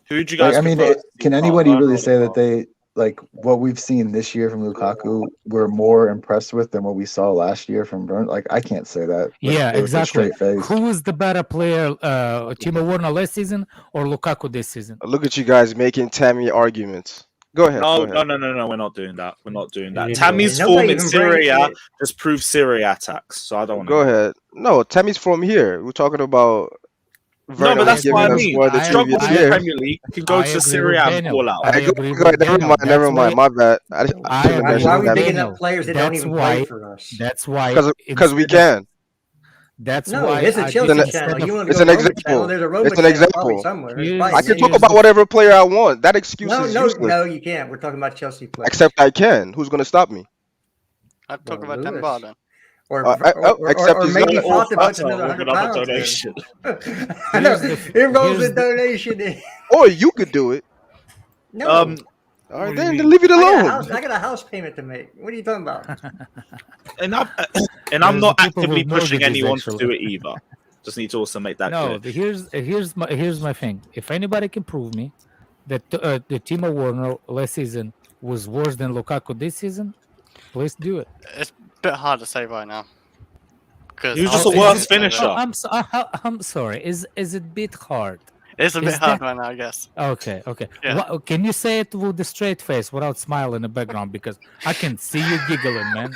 Who do you guys Like, I mean, prefer to see can start, anybody Werner really or say that Lukaku? they like what we've seen this year from Lukaku? We're more impressed with than what we saw last year from Werner. Like, I can't say that. Yeah, with a exactly. straight face. Who is the better player, Timo Werner last season or Lukaku this season? Look at you guys making Tammy arguments. Go ahead. No, go ahead. no. We're not doing that. We're not doing that. Yeah. Tammy's Nobody form in even Syria brings it. just proves Syria attacks, so I don't want to. Go ahead. No, Tammy's from here. We're talking about. No, Werner but that's giving what I us mean. more the Struggle previous in the year. Premier League. You can go I to agree with Syria and Daniel. ball out. I Go agree ahead. with Never Daniel. mind. Never That's mind. why- My bad. I I shouldn't why, have agree why are mentioned we with that. picking Daniel. up players that That's don't even why- play for us? That's why. Because we instead of- can. That's No, why. it's a I Chelsea did- channel. instead You of- want to It's go an to Roma example. channel? There's a Roma It's an channel probably example. somewhere. Here's- Probably I can send talk you- about whatever player I want. That excuse is useless. No, you can't. We're talking about Chelsea players. Except I can. Who's going to stop me? I'd talk Well, about Lewis. Demba then. Except or he's maybe not. Fata puts Or another open 100 up a pounds. donation. I know. Here's It rolls here's a donation in. Or you could do it. No. All right, What do then you mean? leave it I alone. got a house payment to make. What are you talking about? And I'm There's not the people actively with pushing mortgages, anyone to actually. do it either. Just need to also make that No, clear. here's my thing. If anybody can prove me that the Timo Werner last season was worse than Lukaku this season, please do it. It's a bit hard to say right now. He was just Oh, a is worse it- finisher. I'm sorry. Is it a bit hard? It's a bit Is hard that- right now, I guess. Okay. Yeah. Can you say it with a straight face without smile in the background? Because I can see you giggling, man.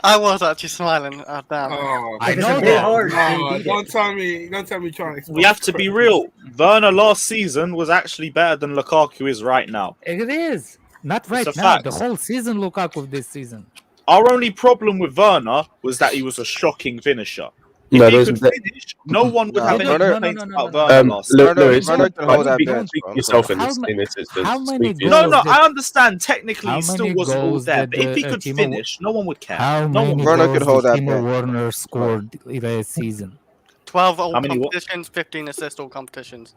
I was actually smiling. Oh, damn. Oh, I If it's know a bit that. hard, no, then beat don't it. tell me trying to expose We have to be real. Werner last season was actually better than Lukaku is right now. It is not right a now. fact. The whole season, Lukaku this season. Our only problem with Werner was that he was a shocking finisher. If No, he there's could finish, no one would No, have any Werner- complaints no, about no. Werner last season. Lewis, Werner can hold that speak bench, speak bro. for yourself in How this ma- instance. how many Speak for goals No, yourself. I understand. Technically, How he still many wasn't all goals there. did But if he could Timo- finish, no one would care. How No many one Werner goals could hold did that Timo bench. Werner scored last season? 12 all How many what? competitions, 15 assists all competitions.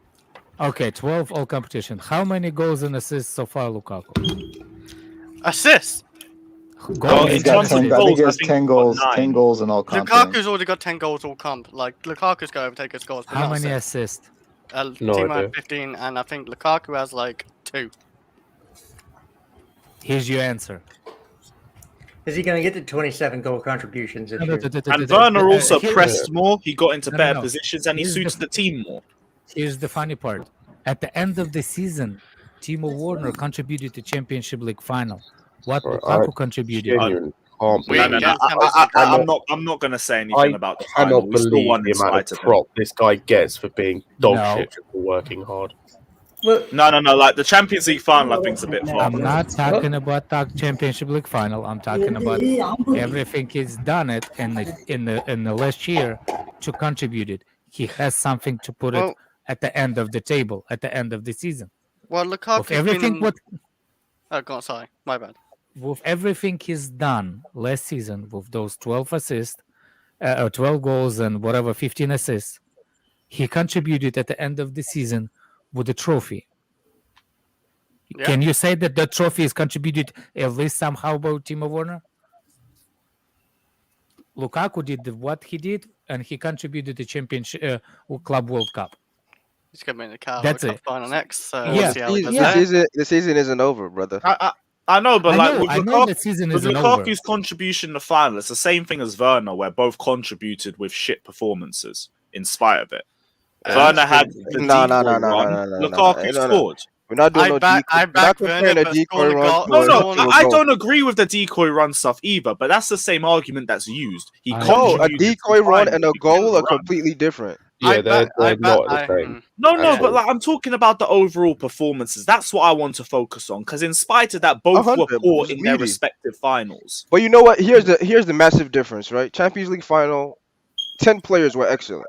Okay, 12 all competition. How many goals and assists so far, Lukaku? Assists! Well, He's in got terms of 10. I goals, think he I has think 10 he's got goals. 9. 10 goals in all comp. Lukaku's already got 10 goals all comp. Like, Lukaku's going to overtake his goals. But How not many assists. assists? No Timo idea. had 15, and I think Lukaku has like 2. Here's your answer. Is he going to get to 27 goal contributions this year? And Werner also Here- pressed more. He got into No, no, better no. positions and he Here's suits the- the team more. Here's the funny part. At the end of the season, Timo Werner contributed to Championship League final. What Right, Lukaku contributed? Genuinely can't We- believe No, it. yeah, I'm not going to say anything I about the cannot final. We still believe won the in amount spite of of prop this guy gets for being dog No. shit for working hard. Well, No. Like the Champions League final, I think is a bit far. I'm not talking about the Championship League final. I'm talking about everything he's done it in the last year to contribute it. He has something to put it Well- at the end of the table, at the end of the season. Well, Lukaku's With everything been... Oh, go on, sorry. My bad. with everything he's done last season with those 12 assists, or 12 goals and whatever 15 assists, he contributed at the end of the season with a trophy. Yeah. Can you say that the trophy is contributed at least somehow by Timo Werner? Lukaku did what he did, and he contributed to championship Club World Cup. He's going to be in the car. That's Cup it. final next, so Yeah. we'll see how he does Yeah. there. The season isn't over, brother. I know, but like with I know Lukaku, the season with isn't over. Lukaku's contribution in the final, it's the same thing as Werner, where both contributed with shit performances in spite of it. Werner had the No, decoy no, no, run. no, no, no, Lukaku no, no. scored. We're not doing I no back- decoy. I We're not back comparing Werner, a but decoy scored a run goal. to No, a- no, to a I goal. don't agree with the decoy run stuff either, but that's the same argument that's used. He I- No, a contributed to decoy run final. and a He goal didn't are run. completely different. Yeah, they're not the same. No, Yeah. but like I'm talking about the overall performances. That's what I want to focus on. Because in spite of that, both were 100, poor it's in their greedy. respective finals. But you know what? Here's the massive difference, right? Champions League final, 10 players were excellent.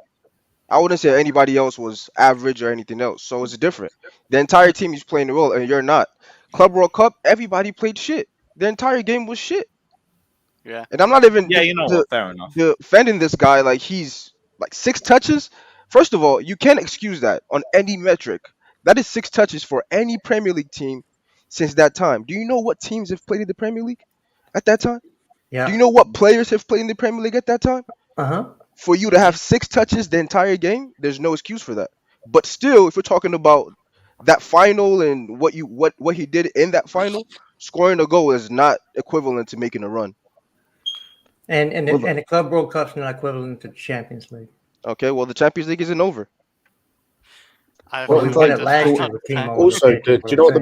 I wouldn't say anybody else was average or anything else. So it's different. The entire team is playing the role, and you're not. Club World Cup, everybody played shit. The entire game was shit. Yeah. And I'm not even Yeah, you know what? Fair enough. defending this guy like he's like 6 touches. First of all, you can't excuse that on any metric. That is 6 touches for any Premier League team since that time. Do you know what teams have played in the Premier League at that time? Yeah. Do you know what players have played in the Premier League at that time? Uh-huh. For you to have 6 touches the entire game, there's no excuse for that. But still, if we're talking about that final and what he did in that final, scoring a goal is not equivalent to making a run. And the Club World Cup's not equivalent to the Champions League. Okay, well the Champions League isn't over. We won it last year with Timo. Also, do you know what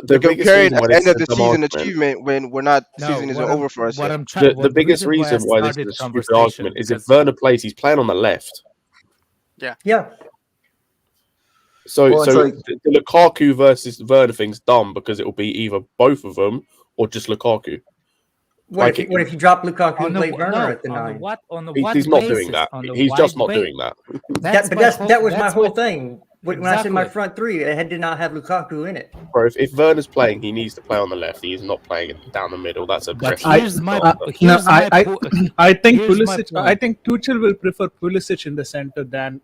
the biggest comparing reason why an this end of is the a season argument- achievement when we're not season isn't over for us What yet. I'm trying, The biggest reason why this is a stupid argument is if Werner plays, he's playing on the left. Yeah. So, Well, it's like- the Lukaku versus Werner thing's dumb because it will be either both of them or just Lukaku. What if you drop Lukaku On and the, play Werner no, at the on the 9? what? On the He's what not basis? doing that. On the He's just wide not doing that. That was my whole what- thing. When I said my Exactly. front three, it did not have Lukaku in it. Bro, if Werner's playing, he needs to play on the left. He is not playing it down the middle. That's a But precedent. here's my No, I think here's my Pulisic. point. I think Tuchel will prefer Pulisic in the center than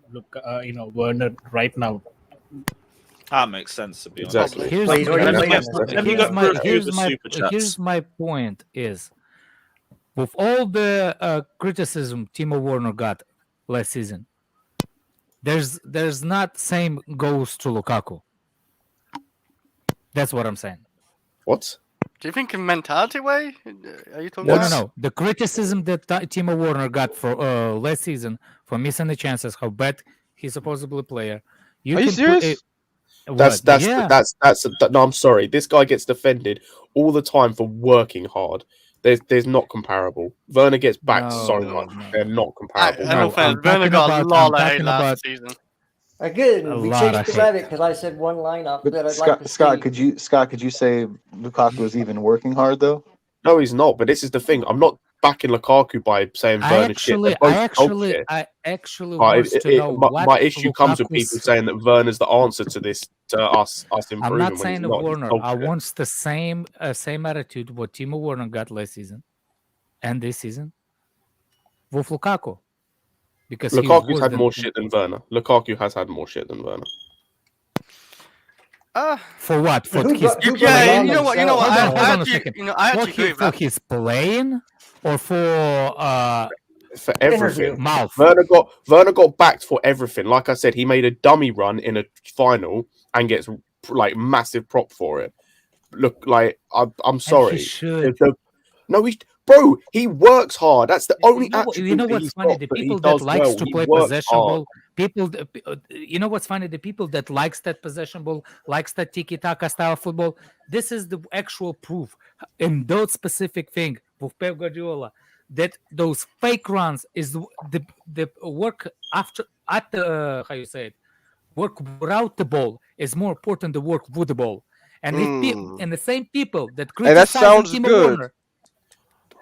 Werner right now. That makes sense, to be honest. Exactly. Here's, Well, he's already Let me playing get- in the let me second go game. through a few of the super chats. here's my point is, with all the criticism Timo Werner got last season, there's not same goes to Lukaku. That's what I'm saying. What? Do you think in mentality way? Are you talking No, about? no. The criticism that Timo Werner got for last season for missing the chances, how bad he's supposedly a player. Are you can serious? No, I'm sorry. This guy gets defended all the time for working hard. There's not comparable. Werner gets backed so much. No. They're not comparable. No, I'm Werner talking got a about- lot I'm of hate talking last about- season. Again, A we lot changed of the hate. rabbit because I said one lineup But that I'd Scott, like to Scott, see. could you say Lukaku was even working hard though? No, he's not. But this is the thing. I'm not backing Lukaku by saying Werner shit. They're both dog shit. I actually But want to know what my issue comes with Lukaku's- people saying that Werner's the answer to this, to us improving. I'm not when saying he's of not. He's Werner. dog I shit. want the same attitude what Timo Werner got last season and this season with Lukaku. Because he's Lukaku's worse had than more him. shit than Werner. Lukaku has had more shit than Werner. For what? For Who his brought- who brought Yeah, it on you know what? themselves? I Hold on a actually, second. I for, actually agree with for that. his playing or for For everything. Interview. mouth? Werner got backed for everything. Like I said, he made a dummy run in a final and gets like massive prop for it. Look, like I'm sorry. He should. Bro, he works hard. That's the only You know attribute that what's he's funny? got The that he people that does likes well. to He play works possession hard. ball, people. You know what's funny? The people that likes that possession ball, likes that tiki taka style football. This is the actual proof in those specific thing with Pep Guardiola that those fake runs is the work after at the how you say it, work without the ball is more important than work with the ball. And and the same people that And that criticize sounds Timo good. Werner,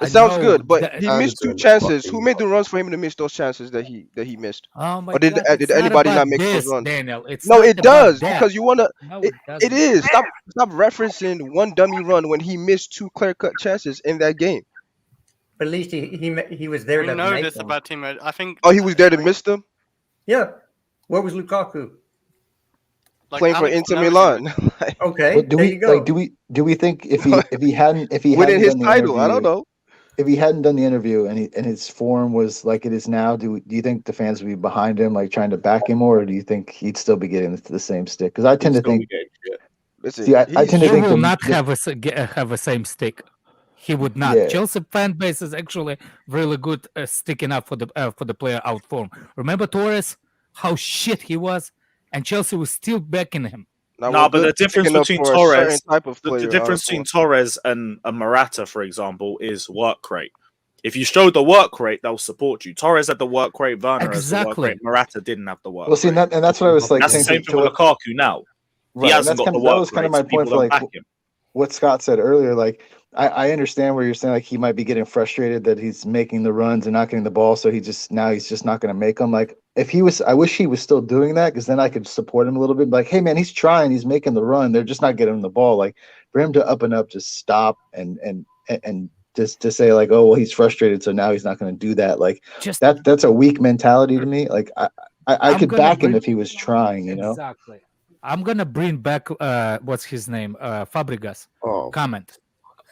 It I sounds know good, but that- he I'm missed 2 doing chances. fucking Who made the runs for him to miss those chances that he missed? Oh my Or did God, did it's not anybody about not make those this, runs? Daniel. It's No, not it about does that. because you wanna. No, It doesn't. is. Stop referencing one dummy run when he missed 2 clear-cut chances in that game. But at least he was there We to know make this them. about Timo. I think. Oh, he was there to miss them, Yeah. Where was Lukaku? like, playing for Alex Inter knows Milan. Okay, Well, do there we you go. like do we think if he hadn't Winning his done the title. I don't interview- know. if he hadn't done the interview and his form was like it is now, do you think the fans would be behind him, like trying to back him, or do you think he'd still be getting the same stick? Because I tend to Still think, be getting shit. Listen, see, I he's- tend to He think will the- not the- have a same stick. He would not. Yeah. Chelsea fan base is actually really good sticking up for the player out form. Remember Torres, how shit he was, and Chelsea was still backing him. now No, we're but the good difference picking up between for a Torres- certain type of The player, difference between honestly. Torres and Morata, for example, is work rate. If you show the work rate, they'll support you. Torres had the work rate, Werner has the work Exactly. rate. Morata didn't have the work well, see, rate. and that's what I was like That's the saying same thing with Lukaku now. Right, He and hasn't that's got the kind of- that work was kind of rate, my so people point for don't like back him. what Scott said earlier. Like I understand where you're saying like he might be getting frustrated that he's making the runs and not getting the ball, so he's just not going to make them. Like if he was, I wish he was still doing that because then I could support him a little bit. Like, hey man, he's trying, he's making the run. They're just not getting him the ball. Like for him to up and up, just stop and just to say like, oh well, he's frustrated, so now he's not going to do that. Like Just that's a weak mentality to me. Like I I'm could gonna back him bring- if he was trying, you know. Exactly. I'm gonna bring back what's his name, Fabregas comment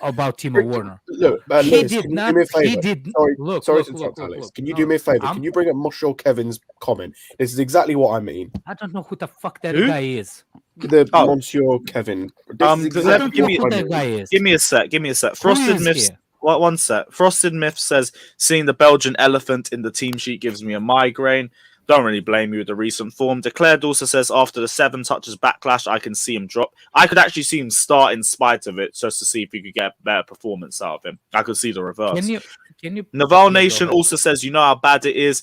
about Timo Werner. Look, He Lewis, did can you not. do me a He favour? did. Sorry to interrupt, Alex. Can you do me a favour? Can you bring up Monsieur Kevin's comment? This is exactly what I mean. I don't know who the fuck that guy is. Monsieur Kevin. Give me a sec. Frosted Myths. One sec. Frosted Myth says, seeing the Belgian elephant in the team sheet gives me a migraine. Don't really blame you with the recent form. Declared also says, after the 7 touches backlash, I can see him drop. I could actually see him start in spite of it, just to see if you could get a better performance out of him. I could see the reverse. Can you? Naval Nation also says, you know how bad it is.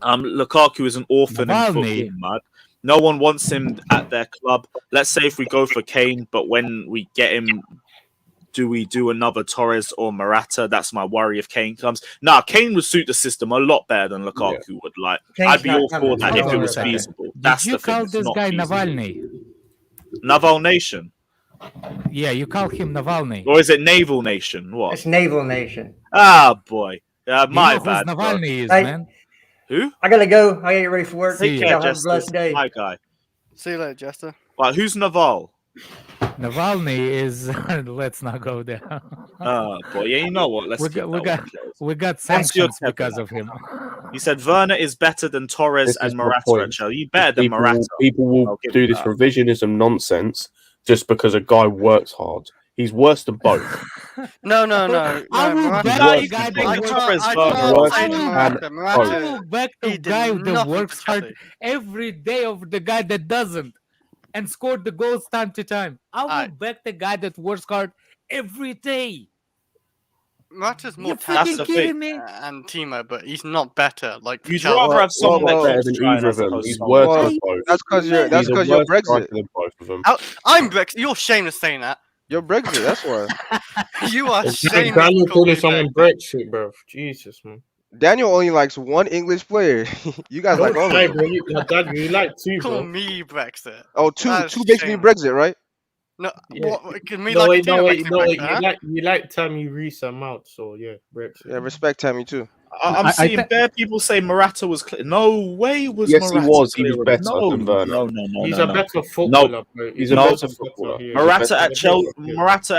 Lukaku is an orphan in football, mad. No one wants him at their club. Let's say if we go for Kane, but when we get him, do we do another Torres or Morata? That's my worry if Kane comes. Nah, Kane would suit the system a lot better than Lukaku would. Like, I'd be all for that if it was feasible. That's the thing. Did you call this guy Navalny? Naval Nation. Yeah, you call him Navalny. Or is it Naval Nation? What? It's Naval Nation. Ah, boy. My bad. Navalny is, man. Who? I gotta go. I get ready for work. Take care, Have a Jester. blessed day. My guy. See you later, Jester. Right, who's Naval? Navalny is. Let's not go there. Oh boy, yeah, you know what? We got sanctions because of him. He said Werner is better than Torres and Morata at Chelsea. You better than Morata. People will do this revisionism nonsense just because a guy works hard. He's worse than both. No. I will back the guy that works hard every day of the guy that doesn't and scored the goals time to time. I will back the guy that works hard every day. Morata's more talented and Timo, but he's not better. Like you'd rather have someone better than either of them. He's worse than both. That's because you're Brexit. Than both of them. I'm Brexit. You're shameless saying that. You're Brexit. That's why. You are shameless. Daniel calling someone Brexit, bro. Jesus, man. Daniel only likes one English player. You guys like all of them. You like 2, bro. Call me Brexit. Oh, two makes me Brexit, right? No, yeah. You like Tammy Reese amount, so yeah, Brexit. Yeah, respect Tammy too. I'm seeing bare people say Morata was clear. No way was Yes, Morata. he was. He clear. was better than Werner. No. He's a better footballer. Bro. He's a better footballer. Morata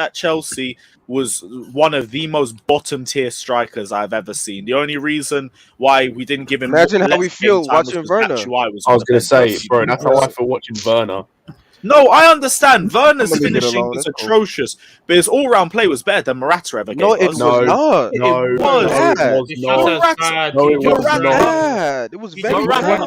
at Chelsea was one of the most bottom tier strikers I've ever seen. The only reason why we didn't give him imagine how we feel watching Werner. I was going to say, bro, that's how I feel watching Werner. No, I understand. Werner's finishing was atrocious, but his all-round play was better than Morata ever gave us. It was not. It was. It was very bad.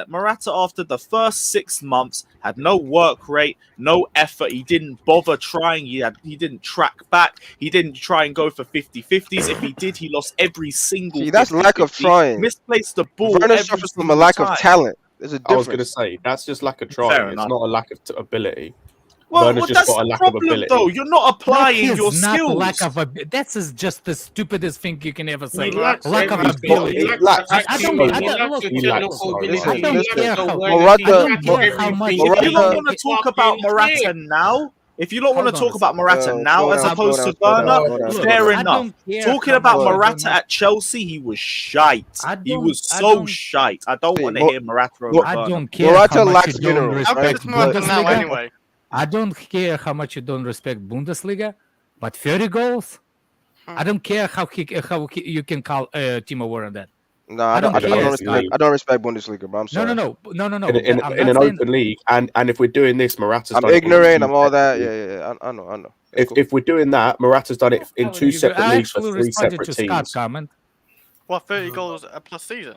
Morata after the first 6 months had no work rate, no effort. He didn't bother trying. He didn't track back. He didn't try and go for 50-50s. If he did, he lost every single. That's lack of trying. Misplaced the ball. Werner suffers from a lack of talent. There's a difference. I was going to say that's just lack of trying. It's not a lack of ability. Well, just got a lack of ability. Though you're not applying your skills. Lack of that's just the stupidest thing you can ever say. Lack of ability. I don't care how much. If you don't want to talk about Morata now. If you don't want to talk about Morata now as opposed to Werner, fair enough. Talking about Morata at Chelsea, he was shite. He was so shite. I don't want to hear Morata over I Werner. don't care Morata lacks minerals. I don't care how much you don't respect Bundesliga, but 30 goals? I don't care how you can call Timo Werner that. No, I don't respect Bundesliga, bro. I'm sorry. No. In an open league, and if we're doing this, Morata's I'm ignorant. I'm all that. Yeah. I know. If we're doing that, Morata's done it in 2 separate leagues for 3 separate teams. What, 30 goals a plus season?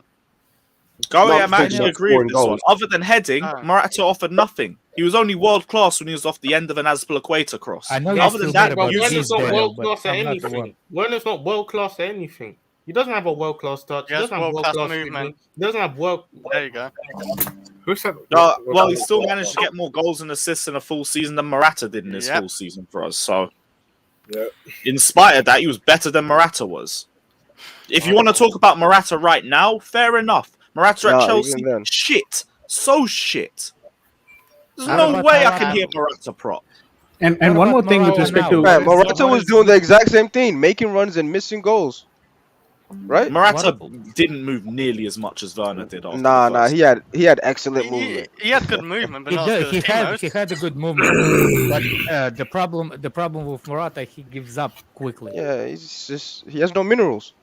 I'm actually agree with this one. Other than heading, Morata offered nothing. He was only world class when he was off the end of an Azpilicueta cross. Other than that, Werner's not world class at anything. Werner's not world class at anything. He doesn't have a world class touch. He doesn't have world class movement. He doesn't have world. There you go. Well, he still managed to get more goals and assists in a full season than Morata did in his full season for us. So, in spite of that, he was better than Morata was. If you want to talk about Morata right now, fair enough. Morata at Chelsea, shit, so shit. There's no way I can hear Morata prop. And one more thing with respect to Morata was doing the exact same thing, making runs and missing goals. right? Morata didn't move nearly as much as Werner did. After Nah. He had excellent movement. He had good movement, but He not as did. good He as had Timo's. a good movement, but the problem with Morata, he gives up quickly. Yeah, he has no minerals.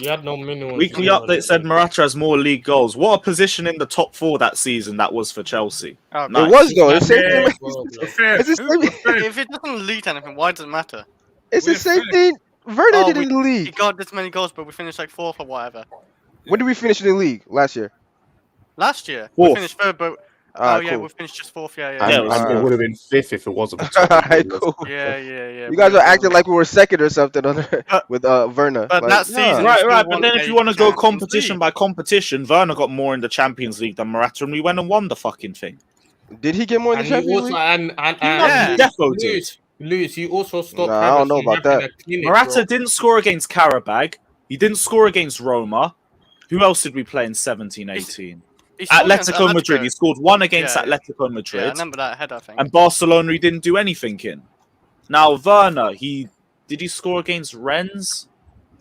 You had no minimum. Weekly update said Morata has more league goals. What a position in the top 4 that season that was for Chelsea. Oh, Nice. It was though. It's the same Yeah, thing. It's the same. If it doesn't lead to anything, why does it matter? It's the same thing. Werner did in the He league. got this many goals, but we finished like 4th or whatever. When did we finish in the league last year? Last year, we 4th. finished 3rd, but Cool. we finished just 4th. Yeah. And it would have been 5th if it wasn't. Alright, cool. Yeah. You guys are acting like we were second or something with Werner. But that season, Right. still But won then if a you want to go Champions competition League. by competition, Werner got more in the Champions League than Morata, and we went and won the fucking thing. Did he get more in the And Champions also, League? and Defo did. Lewis, you also stopped. Nah, I don't know about that. Morata didn't score against Karabag. He didn't score against Roma. Who else did we play in 17-18? He scored against Atletico Madrid. He scored one against Yeah. Atletico Madrid. Yeah, I remember that head, I think. And Barcelona, he didn't do anything in. Now, Werner, did he score against Rennes?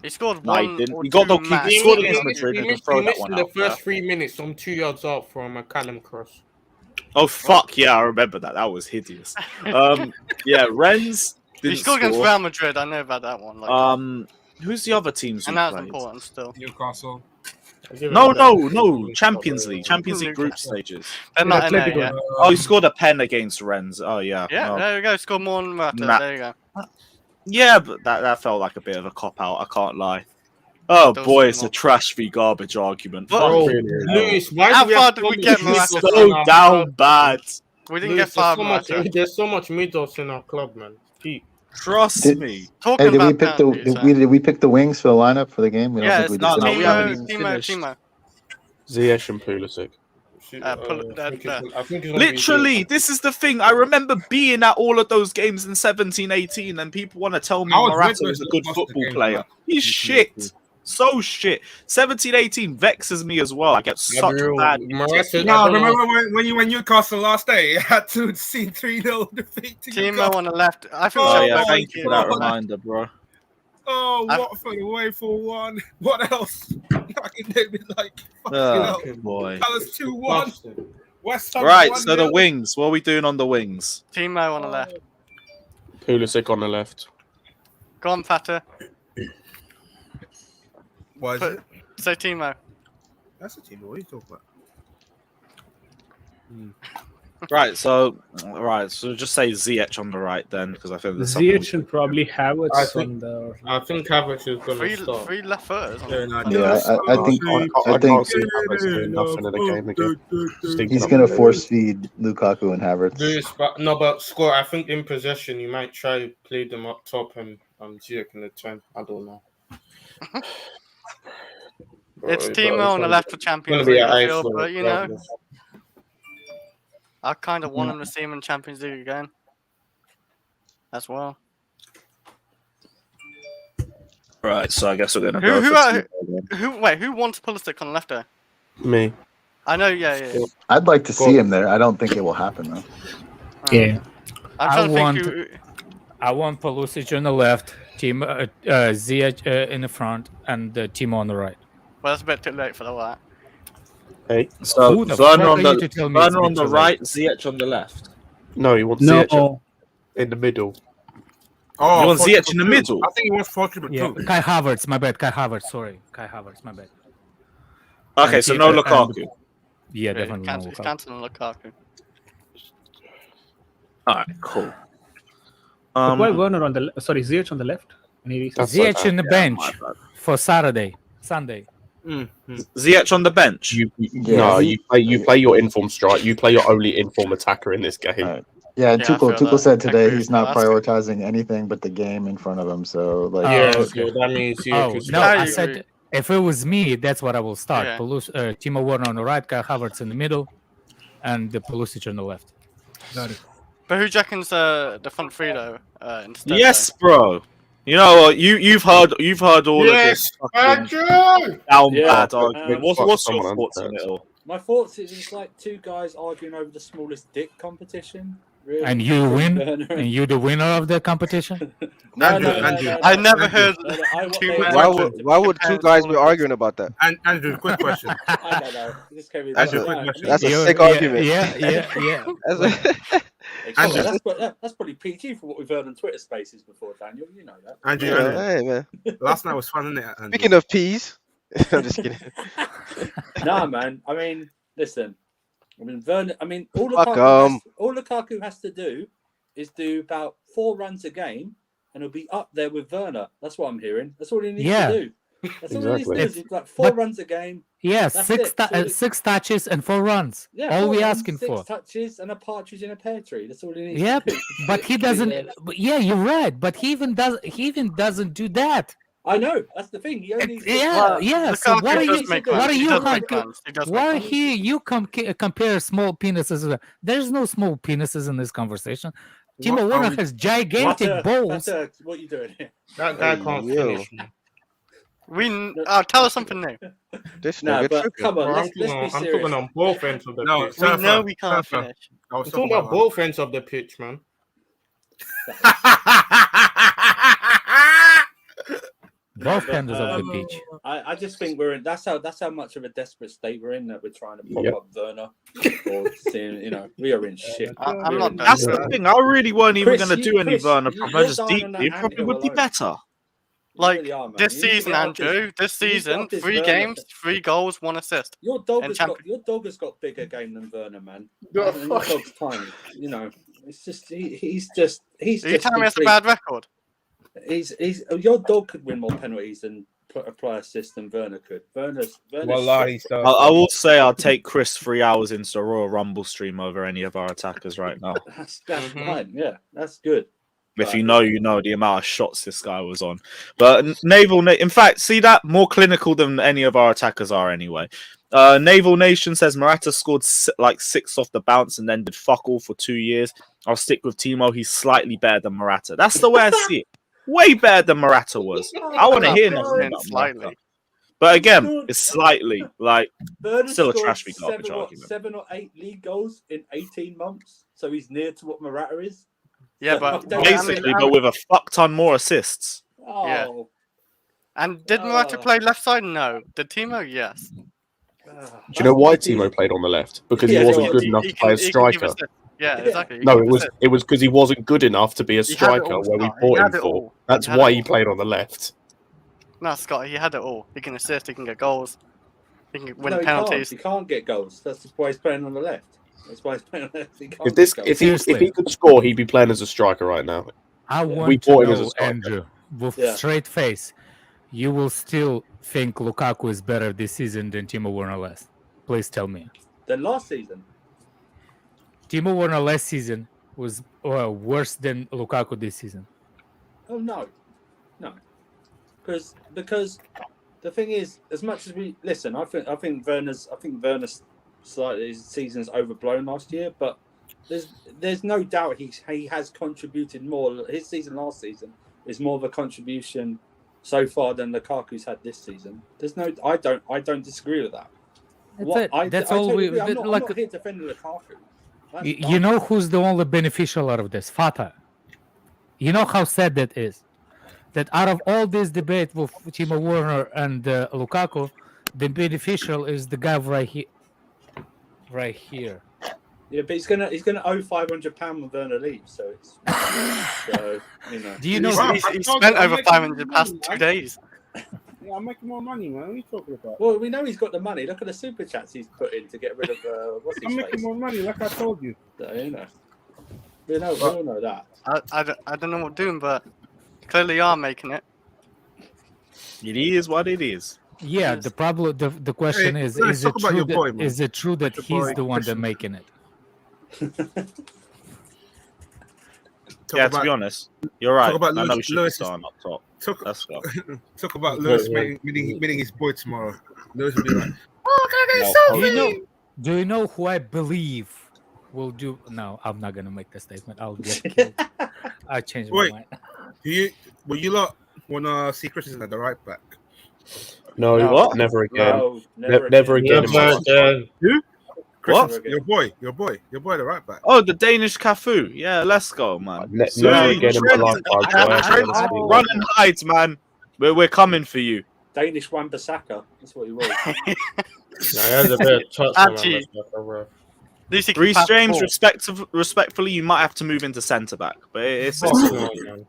He scored No, one. he didn't. Or He got two the max. he scored against Madrid and missed, throw he that missed one in the out. first 3 minutes from 2 yards out from a Callum cross. Oh fuck yeah, I remember that. That was hideous. Yeah, Rennes He didn't scored against score. Real Madrid. I know about that one. Like, Who's the other teams? and we that was played? important still. Newcastle. No. Champions League group stages. They're not in there yet. Oh, he scored a pen against Rennes. Oh yeah. Yeah, no. there we go. Scored more than Morata. Nah. There you go. Yeah, but that felt like a bit of a cop out. I can't lie. Oh Those boy, are it's a more- trash v garbage argument. But- Fuck. Bro, really Lewis, why How do we far have did we so get, many It's Morata? middles so in our down club? bad. We didn't Lewis, get far, Morata. there's so much middles in our club, man. Pete. Trust Did- me. Talking Hey, did we about pick the penalties, did we pick the wings for the lineup for the game? We don't yeah, think we it's did. no, we haven't even Timo. finished. Ziyech and Pulisic. I think it's Literally, this is the thing. I remember being at all of those games in 17-18, and people want to tell me I was Morata with is a those good most of the football games, player. man. He's shit. So shit. 17-18 vexes me as well. I get such bad. Morata, No, remember when you went Newcastle last day? You had to see 3-0 defeat to Timo Newcastle. on the left. I think Oh we yeah, should thank you for that God. reminder, bro. Oh, I- Watford away for 1. What else? I can name it like fucking Oh hell. boy. Palace 2-1. West Ham Right, 1-0. so the wings. What are we doing on the wings? Timo on the left. Pulisic on the left. Go on, Pater. Why is it? Say Timo. That's a team. What are you talking about? Right, so just say Ziyech on the right then, because I think there's Ziyech and probably Havertz I think- on the. I think Havertz is going to start. Three left footers. Yeah, no, Yeah, I think I can't see Havertz doing nothing in the game again. Stinking he's up gonna the game. force feed Lukaku and Havertz. Lewis, but score. I think in possession, you might try play them up top and Ziyech in the 10. I don't know. It's But Timo on the gonna left for be- Champions gonna be League, an I eye feel, for but you know, regardless. I kind of want him to see him in Champions League again. As well. Right, so I guess we're gonna Who- go who for are- Timo. Who wants Pulisic on the left there? Me. I know, yeah. I'd like to see him there. I don't think it will happen though. Yeah. I'm I trying to want- think who. I want Pulisic on the left, Ziyech in the front, and Timo on the right. Well, that's a bit too late for that. Hey. So Who the Werner fuck on are you to tell me it's Werner on been the too late? right, Ziyech on the left. No, he wants Ziyech in the middle. Oh, You want 4-2-2. Ziyech in the middle? I think he wants 4-2-2. Yeah, Kai Havertz, my bad. Kai Havertz, sorry. Kai Havertz, my bad. Okay, And so Timo- no and- Lukaku. Yeah, Yeah, definitely no he's Lukaku. cancelling Lukaku. All right, cool. But why Werner on the Ziyech on the left? Any reason? That's Ziyech like in the Yeah, bench my bad. for Sunday. Ziyech on the bench. No, you play your inform strike. You play your only inform attacker in this game. Alright. Yeah, and Yeah, I Tuchel feel said that. I today agree he's with not that. prioritizing anything but the game in front of him. So like, Yeah, Oh, so that means Ziyech Oh, is no, I I agree. said if it was me, that's what I will start. Yeah. Timo Werner on the right, Kai Havertz in the middle, and the Pulisic on the left. Got it. But who do you reckon's the front three though? Instead, Yes, bro. You know what? You've heard all Yes, of this fucking Andrew! down Yeah. bad argument. What's your Someone thoughts on understands. it all? My thoughts is it's like two guys arguing over the smallest dick competition. Really? And you win, Werner and you the winner of the competition. Andrew. I never heard Why would two guys be arguing about that? Andrew, quick question. I don't know. This came in Andrew, right quick now. question. That's a Yeah, sick yeah, argument. Yeah. Hey, come on, Andrew. that's probably PG for what we've heard on Twitter Spaces before, Daniel. You know that. Andrew, Yeah, Andrew. hey, man. Last night was fun, isn't it? Andrew? Speaking of peas, I'm just kidding. Nah, man. I mean, listen. Werner. All Fuck Lukaku has to do is do about 4 runs a game, and he'll be up there with Werner. That's what I'm hearing. That's all he needs to do. That's all he needs to do. Is like 4 runs a game. Yeah, That's 6 touches and 4 runs. Yeah, all 4 we runs, asking 6 for. touches and a partridge in a pear tree. That's all he needs. Yep, to do. but he doesn't. Yeah, you're right. But he even doesn't do that. I know. That's the thing. He only. Yeah. So what are you? He compare small penises? There's no small penises in this conversation. Timo What Werner are we- has gigantic balls. What are you doing here? That guy can't finish. Tell us something new. This No, nigga but tripping. come on, Bro, let's be I'm serious. talking on both ends of the No, pitch. We Surfer, know we can't Surfer. finish. I was I'm talking talking about about both ends of the pitch, man. Both ends of the pitch. I just think we're in. That's how much of a desperate state we're in that we're trying to prop Yep. up Werner. Or seeing, we are in shit. I'm not That's the thing. I really weren't even Chris, going to do any Chris, Werner. you're I just down on that deeply probably anthill would be alone. better. Like really are, man. this You need to season, get off this- Andrew. This you need to get season, off this 3 Werner games, thing. 3 goals, 1 assist. Your dog And has got bigger game than Werner, man. You're And your fucking- dog's tiny. It's just he's just Are you just telling me that's a complete- bad record? He's your dog could win more penalties and apply assists than Werner could. Werner's Wallahi, shit. so I will say I'll take Chris 3 hours into Royal Rumble stream over any of our attackers right now. That's fine. Yeah, that's good. If you know, you know the amount of shots this guy was on. But in fact, see that? More clinical than any of our attackers are anyway. Naval Nation says Morata scored 6 off the bounce and then did fuck all for 2 years. I'll stick with Timo. He's slightly better than Morata. That's the way I see it. Way better than Morata was. I want to hear nothing about Slightly. Morata. But again, it's slightly Werner still a scored trash garbage 7 or 8 league goals in 18 months, so he's near to what Morata is. Yeah, but basically, but with a fuck ton more assists. Oh, Yeah. And did Morata play left side? No. Did Timo? Yes. Do you know why Timo played on the left? Because he wasn't good enough to play as striker. Yeah, exactly. No, it was because he wasn't good enough to be a He had it striker all, where we Scott. He bought him had it for. all. That's He had why it he all. played on the left. No, Scott, he had it all. He can assist, he can get goals, he can win No, penalties. He can't get goals. That's why he's playing on the left. That's why he's playing on the left. He can't If get if goals. he could score, he'd be playing as a striker right now. I We want to bought him as a know, striker. Andrew, with Yeah. straight face, you will still think Lukaku is better this season than Timo Werner last? Please tell me. Then last season, Timo Werner last season was worse than Lukaku this season. oh no, because the thing is, as much as we listen, I think Werner's slightly his season's overblown last year, but there's no doubt he has contributed more. His season last season is more of a contribution so far than Lukaku's had this season. I don't disagree with that. That's all we I'm not like. here defending Lukaku. That's You fine. know who's the only beneficial out of this? Fata. You know how sad that is. That out of all this debate with Timo Werner and Lukaku, the beneficial is the guy right here. Right here. Yeah, but he's gonna owe £500 when Werner leaves, so it's so Do you know? He spent over 500 past 2 days. Yeah, I'm making more money, man. What are you talking about? Well, we know he's got the money. Look at the super chats he's put in to get rid of what's his I'm face. making more money, like I told you. So, we all know that. I don't know what doing, but clearly you are making it. It is what it is. Yeah, the problem. The question Hey, is: let's is it talk about true? your boy, man. Is it true that Your he's boy, the one that Christian. making it? Yeah, to be honest, you're right. Talk about I know we Lewis- should be Lewis- starting up top. Let's go. Talk about Lewis meeting his boy tomorrow. Lewis will be like, "Oh, can I Do get you know? selfie?" Do you know who I believe will do? No, I'm not gonna make the statement. I'll get killed. I changed my Wait, mind. will you lot wanna see Christensen at the right back? No, No. What? never again. No, Never again. in my life. Who? What? Your boy, the right back. Oh, the Danish Cafu. Yeah, let's go, man. Never again in my life, Run and hide, man. We're coming for you. Danish Wan-Bissaka. That's what he was. He has a bit of touch on him. Reece James, respectfully, you might have to move into centre back, but it's Danny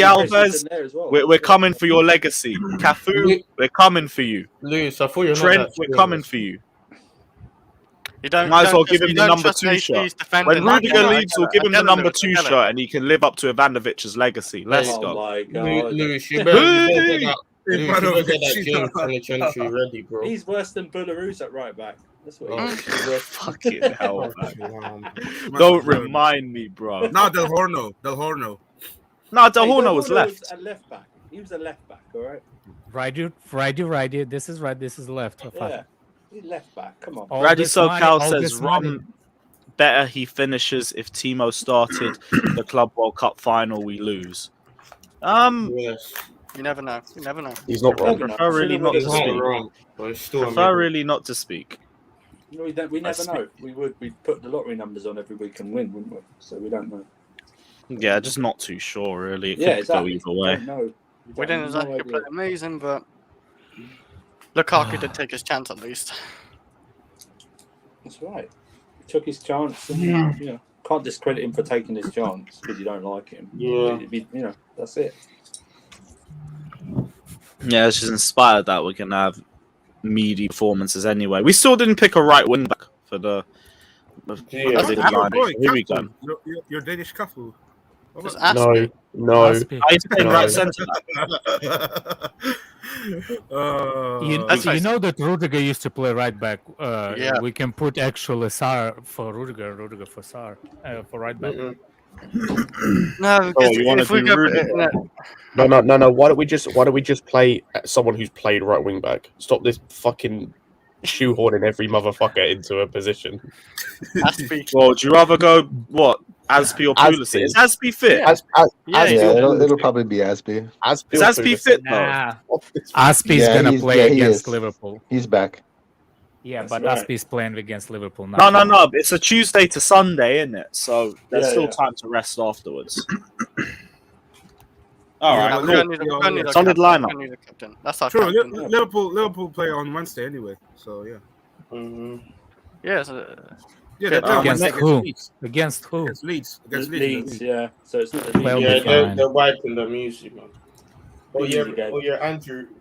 Alves. We're coming for your legacy. Cafu, we're coming for you. Lewis, I thought you were Trent, we're coming for you. Might as well give him the number 2 shirt. When Rudiger leaves, we'll give him the number 2 shirt, and he can live up to Ivanovic's legacy. Let's go. My God. Lewis, you better get that June 2023 ready, bro. He's worse than Belarus at right back. That's what he is. Fucking hell, man. Don't remind me, bro. No, Del Horno. No, Del Horno was left. A left back. He was a left back, all right? Righty. This is right. This is left. Yeah. He's left back. Come on. Raddy SoCal says Rom better he finishes if Timo started the Club World Cup final we lose. Yes. You never know. He's not wrong. Prefer really not to speak. Prefer really not to speak. We never know. We'd put the lottery numbers on every week and win, wouldn't we? So we don't know. Yeah, just not too sure, really. It Yeah, could go either way. We didn't exactly play amazing, but Lukaku did take his chance at least. That's right. He took his chance. And, can't discredit him for taking his chance because you don't like him. Yeah. That's it. Yeah, it's just in spite of that, we're going to have meaty performances anyway. We still didn't pick a right wing back for the line. Here we go. Your Danish Cafu. No. He's playing right centre. You know that Rudiger used to play right back. We can put actually Sar for Rudiger for Sar for right back. No, if we go, No. Why don't we just play someone who's played right wing back? Stop this fucking shoehorning every motherfucker into a position. Well, do you rather go what? Aspie or Pulisic? Is Aspie fit? It'll probably be Aspie. Is Aspie fit though? Aspie's gonna play against Liverpool. He's back. Yeah, but Aspie's playing against Liverpool now. No. It's a Tuesday to Sunday, isn't it? So there's still time to rest afterwards. All right, solid lineup. That's our True. captain. Liverpool play on Wednesday anyway, so yeah. Against who? Against who? Against Leeds. Yeah. So it's not. They're wiping the music, man.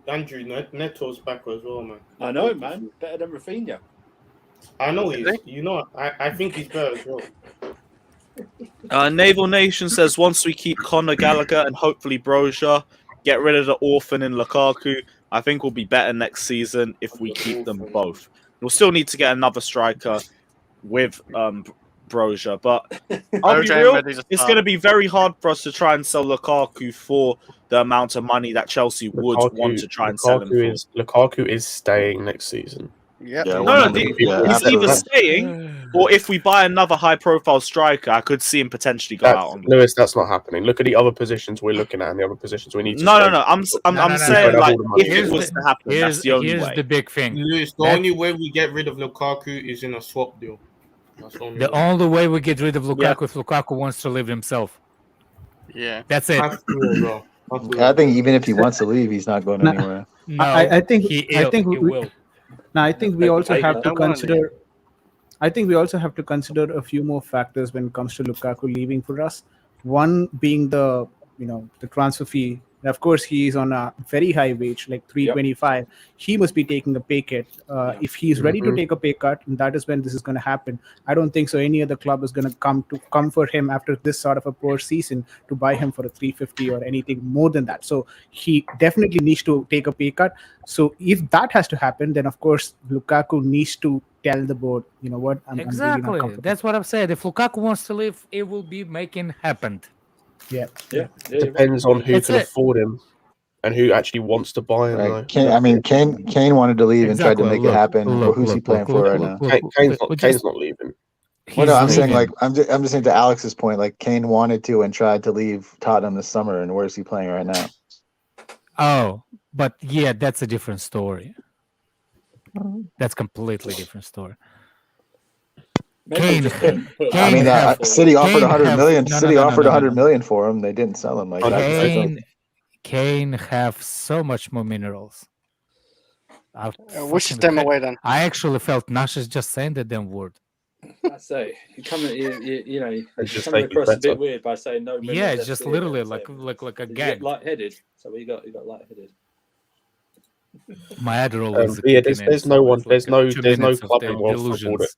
Andrew Neto's back as well, man. I know, man. Better than Rafinha. I know he is. I think he's better as well. Naval Nation says once we keep Conor Gallagher and hopefully Brozier, get rid of the orphan in Lukaku, I think we'll be better next season if we keep them both. We'll still need to get another striker with Brozier, but I'll be real, it's going to be very hard for us to try and sell Lukaku for the amount of money that Chelsea would want to try and sell him for. Lukaku is staying next season. He's either staying, or if we buy another high-profile striker, I could see him potentially go out on. Lewis, that's not happening. Look at the other positions we're looking at, and the other positions we need to. No. I'm saying like if it was to happen, that's the only way. Here's the big thing. Lewis, the only way we get rid of Lukaku is in a swap deal. The only way we get rid of Lukaku if Lukaku wants to leave himself. Yeah, that's it. I think even if he wants to leave, he's not going anywhere. No, I think he will. Now, I think we also have to consider. I think we also have to consider a few more factors when it comes to Lukaku leaving for us. One being the transfer fee. Of course, he is on a very high wage, like 325. He must be taking a pay cut. If he's ready to take a pay cut, that is when this is going to happen. I don't think so. Any other club is going to come for him after this sort of a poor season to buy him for a 350 or anything more than that. So he definitely needs to take a pay cut. So if that has to happen, then of course Lukaku needs to tell the board, you know what? I'm really not comfortable. That's what I've said. If Lukaku wants to leave, it will be making happen. Yeah. Depends on who can afford him and who actually wants to buy him. Right. Kane wanted to leave and tried to make it happen. Who's he playing for right now? Kane's not leaving. Well, no, I'm saying I'm just saying to Alex's point, like Kane wanted to and tried to leave Tottenham this summer, and where's he playing right now? Oh, but yeah, that's a different story. That's completely different story. Kane, I mean, City offered 100 million. no, City no, no, offered no, no, 100 no. million for him. They didn't sell him. Like Kane have so much more minerals. Which is them away then? I actually felt Nash is just saying the damn word. I say you're coming just coming make it across a better. bit weird by saying no. Yeah, it's just literally like a gag. Lightheaded. So you got lightheaded. My Adderall is there's no one, there's no club in world football that,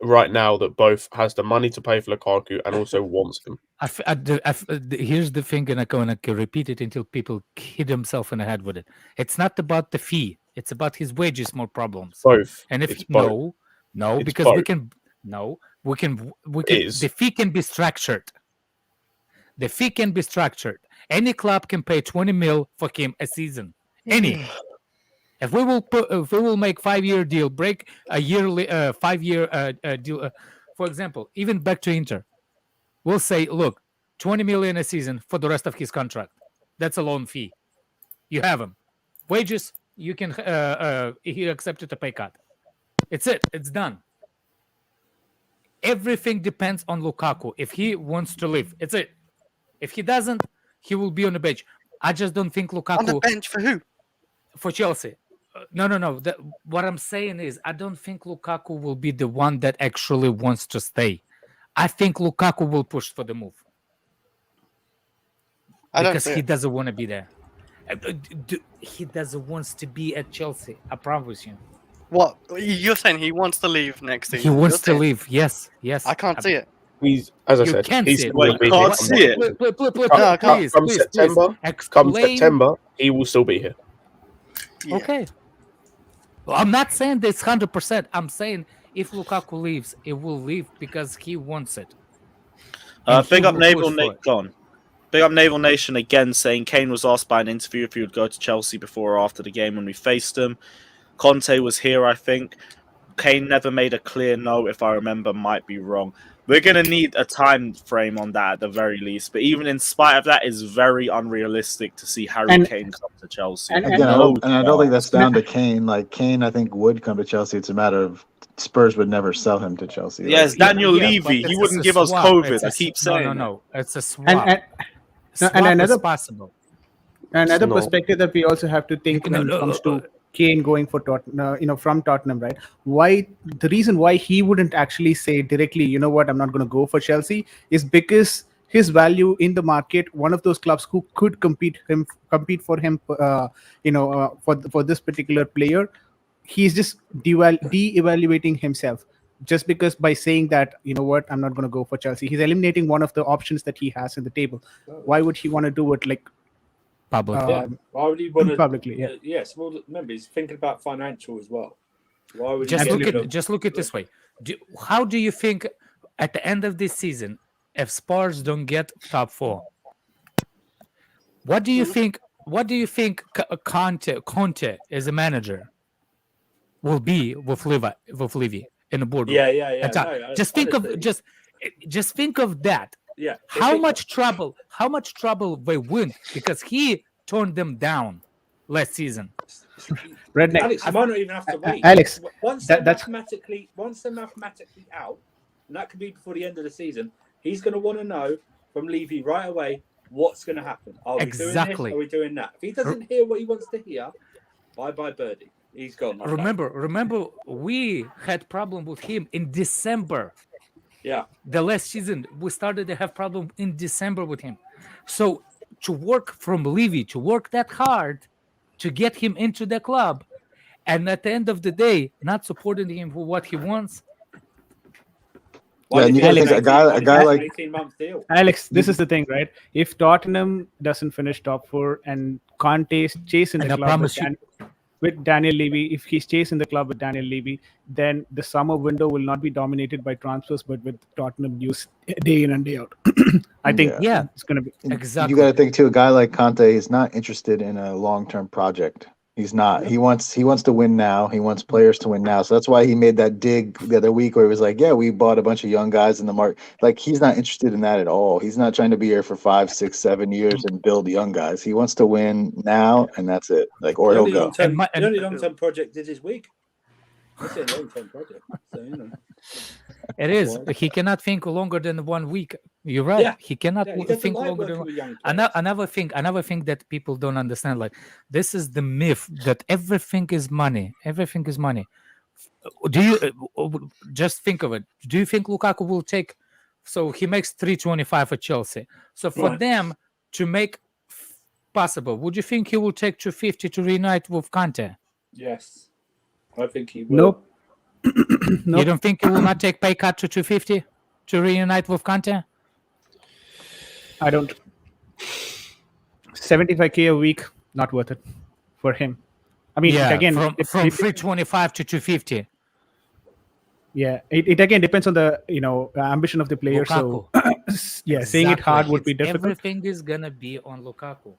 right now that both has the money to pay for Lukaku and also wants him. Here's the thing, and I'm going to repeat it until people hit themselves in the head with it. It's not about the fee; it's about his wages. More problems. Both. And if it's both. no, It's because both. we can. The fee can be structured. The fee can be structured. Any club can pay 20 mil for him a season. Any. If we will make 5-year deal, break a yearly 5-year deal, for example, even back to Inter, we'll say, look, 20 million a season for the rest of his contract. That's a loan fee. You have him. Wages, you can he accepted a pay cut. It's it. It's done. Everything depends on Lukaku. If he wants to leave, it's it. If he doesn't, he will be on the bench. I just don't think Lukaku on the bench for who? For Chelsea. No. What I'm saying is, I don't think Lukaku will be the one that actually wants to stay. I think Lukaku will push for the move because he doesn't want to be there. He doesn't want to be at Chelsea. I promise you. What you're saying? He wants to leave next season. He wants to leave. Yes. I can't see it. He's, as I said, can't he's see it. still be can't here. see it. Come September, come September, he will still be here. Yeah. Okay. Well, I'm not saying this 100%. I'm saying if Lukaku leaves, it will leave because he wants it. Big up Naval Nation again, saying Kane was asked by an interview if he would go to Chelsea before or after the game when we faced him. Conte was here, I think. Kane never made a clear no, if I remember, might be wrong. We're going to need a time frame on that at the very least. But even in spite of that, it's very unrealistic to see Harry Kane come to Chelsea. I don't think that's down to Kane. Like, Kane, I think, would come to Chelsea. It's a matter of Spurs would never sell him to Chelsea. Yes, Daniel Levy. He wouldn't give us COVID. I keep saying. No. It's a swap. And another possible. Another perspective that we also have to think when it comes to Kane going for Tottenham, from Tottenham, right? Why the reason why he wouldn't actually say directly, you know what, I'm not going to go for Chelsea, is because his value in the market, one of those clubs who could compete for him, for this particular player, he's just de-evaluating himself. Just because by saying that, you know what, I'm not going to go for Chelsea, he's eliminating one of the options that he has in the table. Why would he want to do it like publicly? Why would he want to publicly? Yeah. Yes. Well, remember, he's thinking about financial as well. Why would just look at this way? How do you think at the end of this season, if Spurs don't get top 4, what do you think? What do you think Conte as a manager will be with Levy in the boardroom? Yeah. No, just think of that. Yeah. How much trouble they win because he turned them down last season. Redneck. Alex, you might not even have to wait. Alex, once they're mathematically out, and that could be before the end of the season, he's going to want to know from Levy right away what's going to happen. Are we doing this? Are we doing that? If he doesn't hear what he wants to hear, bye birdie. He's gone. Like remember, we had problem with him in December. Yeah. The last season, we started to have problem in December with him. So to work from Levy, to work that hard, to get him into the club, and at the end of the day, not supporting him for what he wants. Yeah, and you gotta think a guy like 18-month deal. Alex, this is the thing, right? If Tottenham doesn't finish top 4 and Conte's chasing the club with Daniel Levy, if he's chasing the club with Daniel Levy, then the summer window will not be dominated by transfers, but with Tottenham news day in and day out. I think it's going to be exactly. You got to think too. A guy like Conte is not interested in a long-term project. He's not. He wants to win now. He wants players to win now. So that's why he made that dig the other week where he was like, "Yeah, we bought a bunch of young guys in the market." Like, he's not interested in that at all. He's not trying to be here for 5, 6, 7 years and build young guys. He wants to win now, and that's it. Like, or he'll go. The only long-term project is his week. It's a long-term project, so you know. It is. He cannot think longer than 1 week. You're right. Yeah. He cannot He doesn't think like longer working than. with young Another thing that people don't understand. Like, this is the myth that everything is money. Everything is money. Do you just think of it? Do you think Lukaku will take? So he makes 325 for Chelsea. So for them to make possible, would you think he will take 250 to reunite with Kante? Yes, I think he will. Nope. You don't think he will not take pay cut to 250 to reunite with Kante? I don't. 75K a week, not worth it for him. I mean, Yeah, again, from 325 to 250. Yeah, it again depends on the ambition of the player. Lukaku. So yeah, saying it hard would be difficult. Everything is gonna be on Lukaku.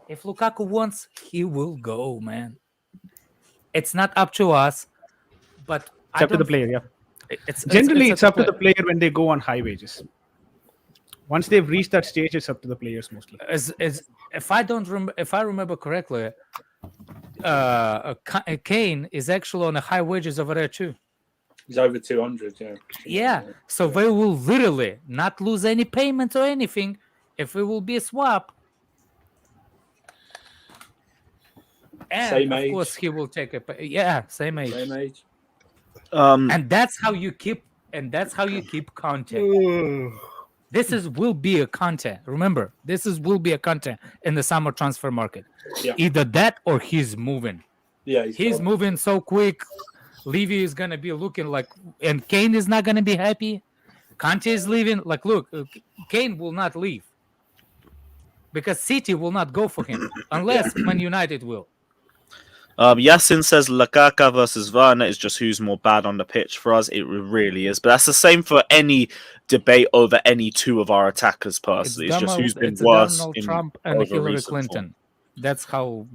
If Lukaku wants, he will go, man. It's not up to us, but It's up to the player. Yeah, it's up to the player when they go on high wages. Once they've reached that stage, it's up to the players mostly. If I remember correctly, Kane is actually on a high wages over there too. He's over 200. Yeah. Yeah. So they will literally not lose any payments or anything if it will be a swap. And Same of age. course he will take a same age. Same age. And that's how you keep content. This will be a content. Remember, will be a content in the summer transfer market. Yeah. Either that or he's moving. Yeah, he's moving so quick. Levy is gonna be looking like, and Kane is not gonna be happy. Kante is leaving. Like, look, Kane will not leave because City will not go for him unless Man United will. Yasin says Lukaku versus Werner is just who's more bad on the pitch for us. It really is. But that's the same for any debate over any two of our attackers, personally. It's just who's been worse. Donald in Trump and over Hillary recent Clinton. form. That's how.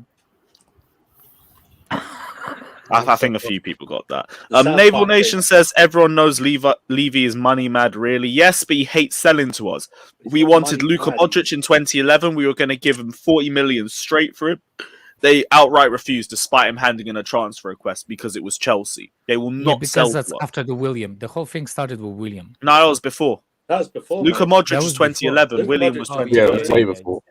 I think a few people got that. Naval Nation says everyone knows Levy is money mad, really. Yes, but he hates selling to us. We wanted Luka Modric in 2011. We were going to give him 40 million straight for him. They outright refused, despite him handing in a transfer request, because it was Chelsea. They will not sell. Because that's after the William. The whole thing started with William. No, that was before. That was before. Luka Modric was 2011. William was 2010. way before.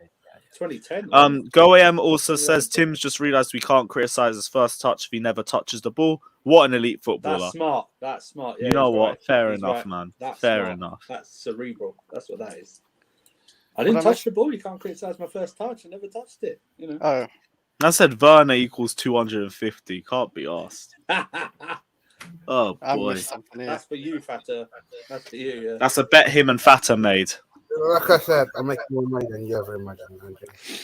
2010. GoAM also says Tim's just realised we can't criticise his first touch if he never touches the ball. What an elite footballer! That's smart. Yeah, you know what? right. Fair He's enough, right. man. That's Fair smart. enough. That's cerebral. That's what that is. I didn't touch the ball. You can't criticise my first touch. I never touched it. You know. Oh. I said Werner equals 250. Can't be asked. Oh boy, that's for you, Fatter. That's for you. Yeah. That's a bet him and Fatter made. Like I said, I make more money than you ever imagined, Andrew.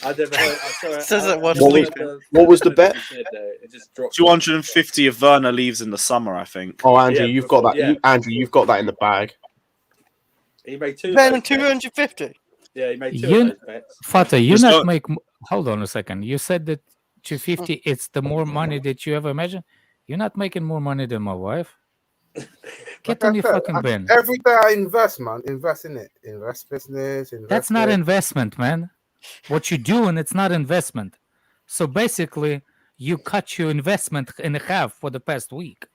I never heard. Says it was what was the bet? It just dropped. 250 if Werner leaves in the summer, I think. Oh, Andrew, Yeah, you've got that. yeah. Andrew, you've got that in the bag. He made two. Better than of those bets. 250. Yeah, he made two You- of those bets. Fata, you Just not don't- make. Hold on a second. You said that 250. It's the more money that you ever imagine. You're not making more money than my wife. Get on your fucking bin. Every day I invest, man. Invest in it. Invest business. Invest That's not it. investment, man. What you doing, it's not investment. So basically, you cut your investment in half for the past week.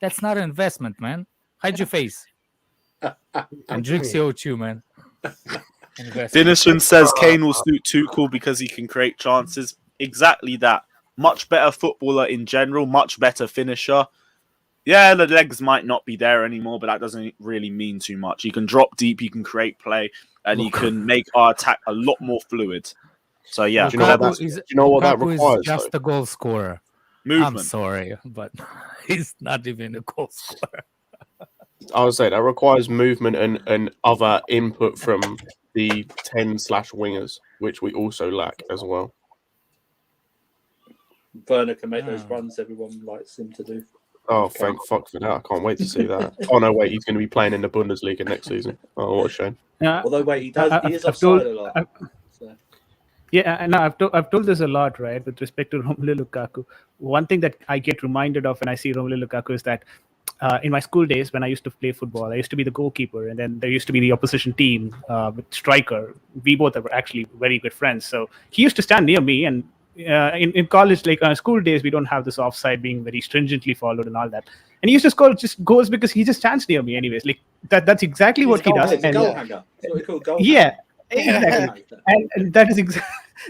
That's not investment, man. Hide your face and drink CO2, man. Investment. Dinison says Kane will suit Tuchel because he can create chances. Exactly that. Much better footballer in general. Much better finisher. Yeah, the legs might not be there anymore, but that doesn't really mean too much. He can drop deep, he can create play, and he can make our attack a lot more fluid. So yeah, Do you know what, that Lukaku requires? is just though? a goal scorer. movement. I'm sorry, but he's not even a goal scorer. I would say that requires movement and other input from the 10/wingers, which we also lack as well. Werner can make those runs everyone likes him to do. Oh, thank fuck for that. I can't wait to see that. Oh, no, wait, he's going to be playing in the Bundesliga next season. Oh, what a shame. Although, wait, he is I've told- offside a lot. So. Yeah, and I've told this a lot, right, with respect to Romelu Lukaku. One thing that I get reminded of when I see Romelu Lukaku is that in my school days, when I used to play football, I used to be the goalkeeper, and then there used to be the opposition team with striker. We both were actually very good friends. So he used to stand near me, and in college, like school days, we don't have this offside being very stringently followed and all that. And he used to score just goals because he just stands near me, anyways. Like that's exactly what he does. He's a goal hanger. That's what we call goal Yeah, hanger. exactly. And that is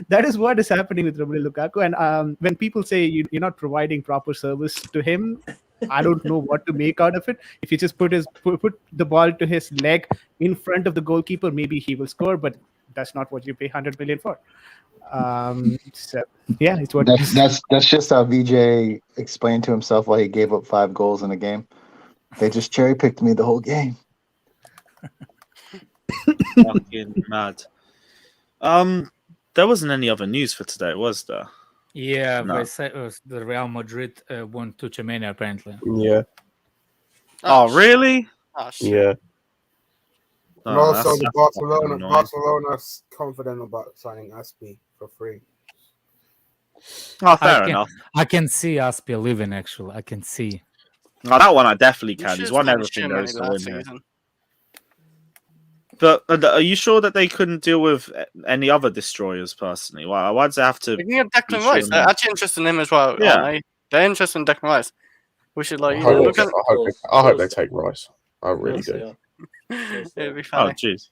that is what is happening with Romelu Lukaku. And when people say you're not providing proper service to him, I don't know what to make out of it. If you just put the ball to his leg in front of the goalkeeper, maybe he will score. But that's not what you pay 100 million for. So yeah, it's what that's just how VJ explained to himself why he gave up 5 goals in a game. They just cherry picked me the whole game. Fucking mad. There wasn't any other news for today, was there? Yeah, No. they said the Real Madrid won Tuchemania apparently. Yeah. Oh, really? Oh, shit. Yeah. And Oh, also, that's Barcelona's annoying. confident about signing Aspi for free. Oh, fair enough. I can see Aspia leaving. Actually, I can see. Oh, that one I definitely You can. should He's have won signed everything there is to Germany win last here. season. But are you sure that they couldn't deal with any other destroyers personally? Why does it have to? We can get be Declan Rice. They're Germany? actually interested in him as well. Yeah. Aren't they? They're interested in Declan Rice. We should like I you know, hope, look at. I hope they take Rice. I really Of course they do. are. It'd be Oh, funny. jeez.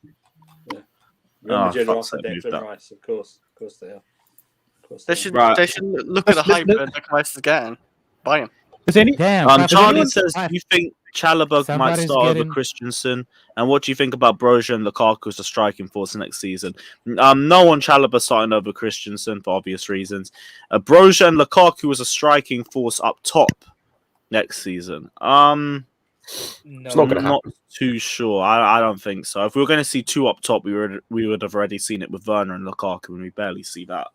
Real Oh, Madrid are fuck's after sake, moved Declan that. Rice, of course they are. Of course They they should. Right. They should look at the hype that Declan Rice is getting. Buy him. Is any Damn, Charlie anyone- says, do you think Chalobah might Somebody's start over getting- Christensen? And what do you think about Broja and Lukaku as a striking force next season? No one Chalobah starting over Christensen for obvious reasons. Broja and Lukaku as a striking force up top next season. It's not going to I'm not happen. too sure. I don't think so. If we were going to see 2 up top, we would have already seen it with Werner and Lukaku, and we barely see that.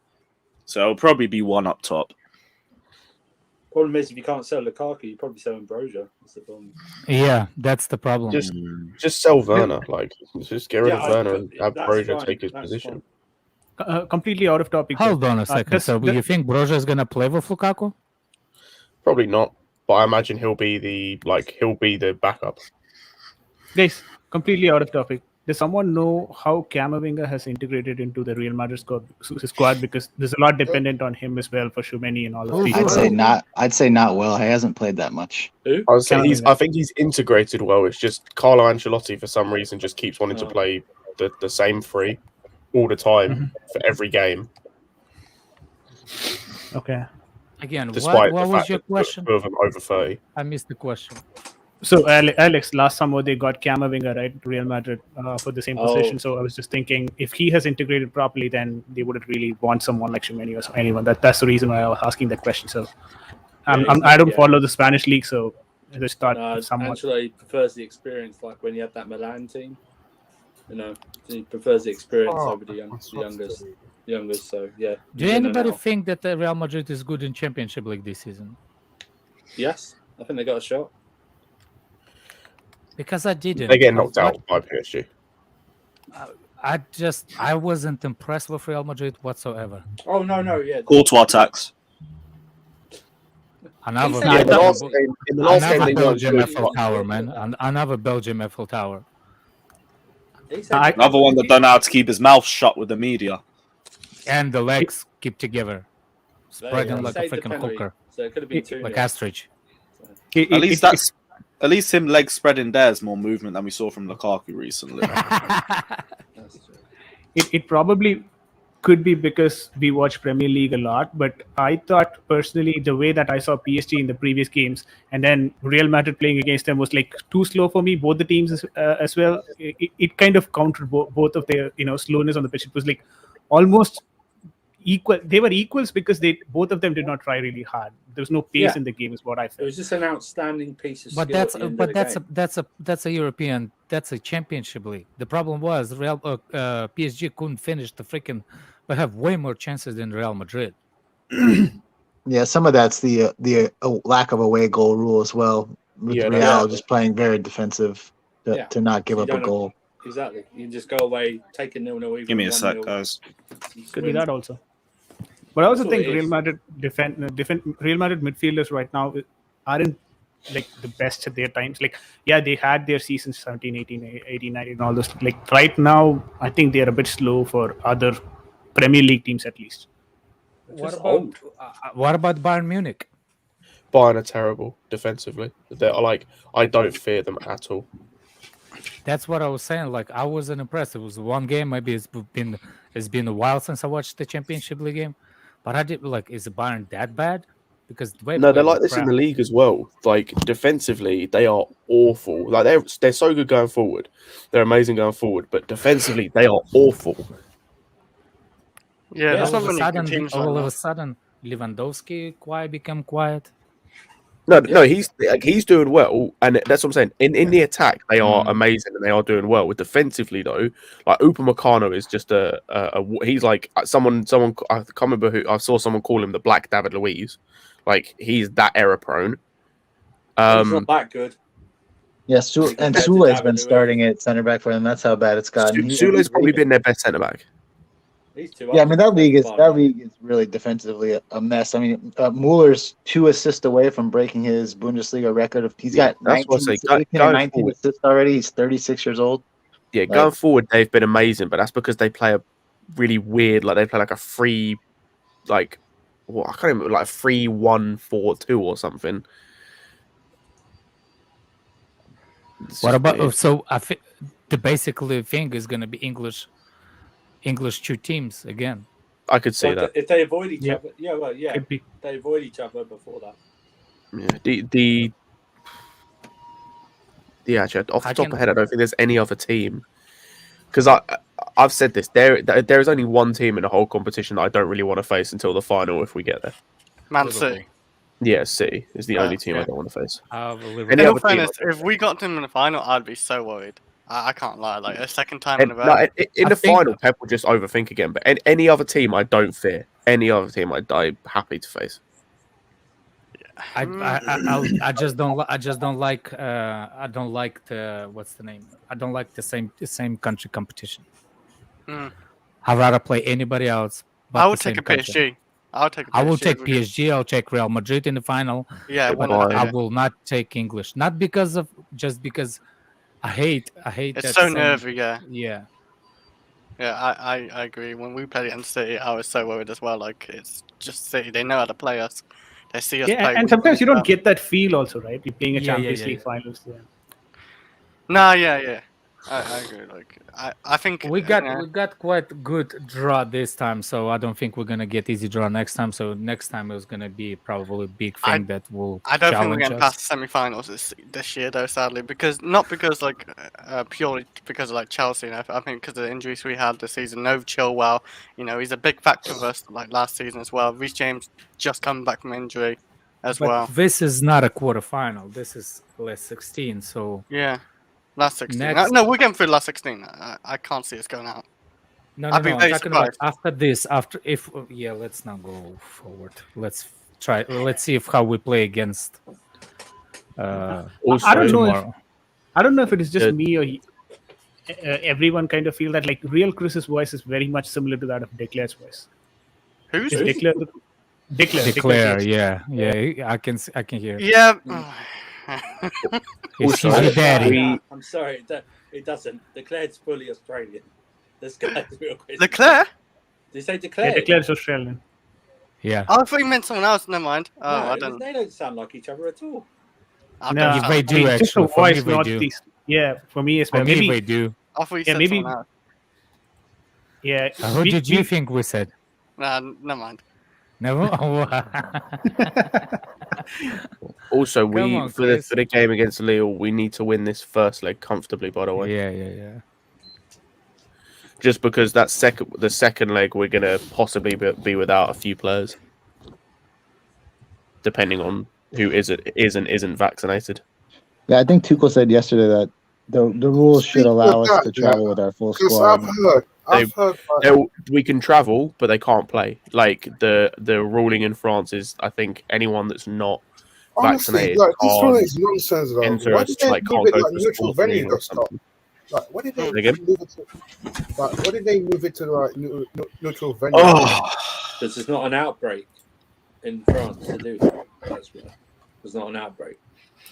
So it'll probably be 1 up top. Problem is, if you can't sell Lukaku, you're probably selling Broja. That's the problem. Yeah, that's the problem. Just sell Werner. Like, just get rid Yeah, of Werner and but have that's Broja fine, take his that's position. completely out of topic. Hold on a second. does- So, you think Broja is gonna play with Lukaku? Probably not, but I imagine he'll be the backup. Guys, completely out of topic. Does someone know how Camavinga has integrated into the Real Madrid squad? Because there's a lot dependent on him as well for Shumeni and all of these. I'd say not well. He hasn't played that much. Who? I would say Camavinga. I think he's integrated well. It's just Carlo Ancelotti for some reason just keeps wanting to play the same 3 all the time for every game. Okay. Again, Despite what the was fact your that question? 2 of them over 30. I missed the question. So Alex, last summer they got Camavinga, right? Real Madrid for the same Oh. position. So I was just thinking, if he has integrated properly, then they wouldn't really want someone like Shumeni or anyone. That's the reason why I was asking that question. So I don't follow the Spanish league, so I just thought somewhat. Actually, prefers the experience, like when you had that Milan team. You know, he prefers the experience over the youngest. So yeah. Do anybody think that Real Madrid is good in Championship League this season? Yes, I think they got a shot. Because I didn't. They get knocked out by PSG. I wasn't impressed with Real Madrid whatsoever. Oh no, yeah. Courtois tax. Another Yeah, in the last game they weren't Belgium good. Eiffel Tower, man. Another Belgium Eiffel Tower. Another one that don't know how to keep his mouth shut with the media. And the legs keep together. There you Spreading go. like a Saved the freaking penalty. hooker. So it could have been 2. Like Astrich. At least him legs spreading there is more movement than we saw from Lukaku recently. It probably could be because we watch Premier League a lot, but I thought personally the way that I saw PSG in the previous games and then Real Madrid playing against them was like too slow for me. Both the teams as well. It kind of countered both of their slowness on the pitch. It was like almost equal. They were equals because both of them did not try really hard. There was no pace in the game, is what I felt. It was just an outstanding piece of skill. But that's a European, that's a Championship League. The problem was PSG couldn't finish the freaking, but have way more chances than Real Madrid. Yeah, some of that's the lack of away goal rule as well. With Real just playing very defensive to not give up a goal. Exactly. You can just go away, take a 0-0. Give me a sec, guys. Could be that also. But I also That's think what it Real Madrid Real Madrid midfielders right now aren't like the best at their times. Like, yeah, they had their seasons 17, 18, 18, 19, all those. Like right now, I think they are a bit slow for other Premier League teams at least. What about Bayern Munich? Bayern are terrible defensively. They're like, I don't fear them at all. That's what I was saying. Like, I wasn't impressed. It was one game. Maybe it's been a while since I watched the Championship League game, but I did like, is Bayern that bad? Because no, they're like this in the league as well. Like defensively, they are awful. Like they're so good going forward. They're amazing going forward, but defensively, they are awful. Yeah, that's all not many good teams. All of a sudden, Lewandowski become quiet. No, he's doing well, and that's what I'm saying. In the attack, they are amazing and they are doing well. With defensively though, like Upamecano is just he's like someone I can't remember who I saw someone call him the Black David Luiz. Like he's that error prone. He's not that good. Yeah, and Sule's been starting at center back for them. That's how bad it's gotten. Sule's probably been their best center back. Yeah, I mean that league is really defensively a mess. I mean, Mueller's 2 assists away from breaking his Bundesliga record. He's got 19 assists already. He's 36 years old. Yeah, going forward, they've been amazing, but that's because they play a really weird, like they play like a free, like I can't remember, like 3-1-4-2 or something. What about so? I think the basically thing is going to be English 2 teams again. I could see that if they avoid each other. Yeah, well, yeah, they avoid each other before that. Yeah, actually, off the top of my head, I don't think there's any other team because I've said this. There is only one team in the whole competition that I don't really want to face until the final if we get there. Man City. Yeah, City is the only team I don't want to face. In all fairness, if we got them in the final, I'd be so worried. I can't lie. Like a second time in a row. In the final, Pep will just overthink again. But any other team, I don't fear. Any other team, I'm happy to face. I just don't like I don't like the what's the name? I don't like the same country competition. I'd rather play anybody else. But I would take a PSG. I will take PSG. I'll take Real Madrid in the final. Yeah, I will not take English. Not because because I hate. It's so nervy. Yeah. Yeah. Yeah, I agree. When we played against City, I was so worried as well. Like it's just City. They know how to play us. They see us play. And sometimes you don't get that feel also, right? You're playing a Champions League finals. Yeah. Nah, yeah. I agree. Like I think we got quite good draw this time, so I don't think we're gonna get easy draw next time. So next time it's gonna be probably a big thing that will. I don't think we're getting past the semi-finals this year, though. Sadly, not because purely because of like Chelsea. I think because of the injuries we had this season. No Chilwell, he's a big factor for us. Like last season as well. Reece James just coming back from injury as well. This is not a quarterfinal. This is last 16. So yeah. Last 16. No, we're getting through last 16. I can't see us going out. No, I'm talking about after this. Let's not go forward. Let's try. Let's see how we play against. I don't know if it is just me or everyone kind of feel that like real Chris's voice is very much similar to that of Declare's voice. Who's Declare? Yeah. I can hear. Yeah. Daddy. I'm sorry, it doesn't. Declared's fully Australian. This guy's real Chris. Declare? Did you say Declare? Yeah, Declare's Australian. Yeah. I thought you meant someone else. Never mind. They don't sound like each other at all. No, they do actually. For me, they do. Yeah, for me, it's maybe they do. I thought you said someone else. Yeah. Who did you think we said? Nah, never mind. Never. Also, for the game against Lille, we need to win this first leg comfortably. By the way. Yeah. Just because the second leg, we're gonna possibly be without a few players, depending on who isn't vaccinated. Yeah, I think Tuchel said yesterday that the rules should allow us to travel with our full squad. We can travel, but they can't play. Like the ruling in France is, I think anyone that's not vaccinated this one is nonsense. Why did they move it neutral venue or something? Like, what did they move it to neutral venue? Because there's not an outbreak in France to do that. That's right. There's not an outbreak.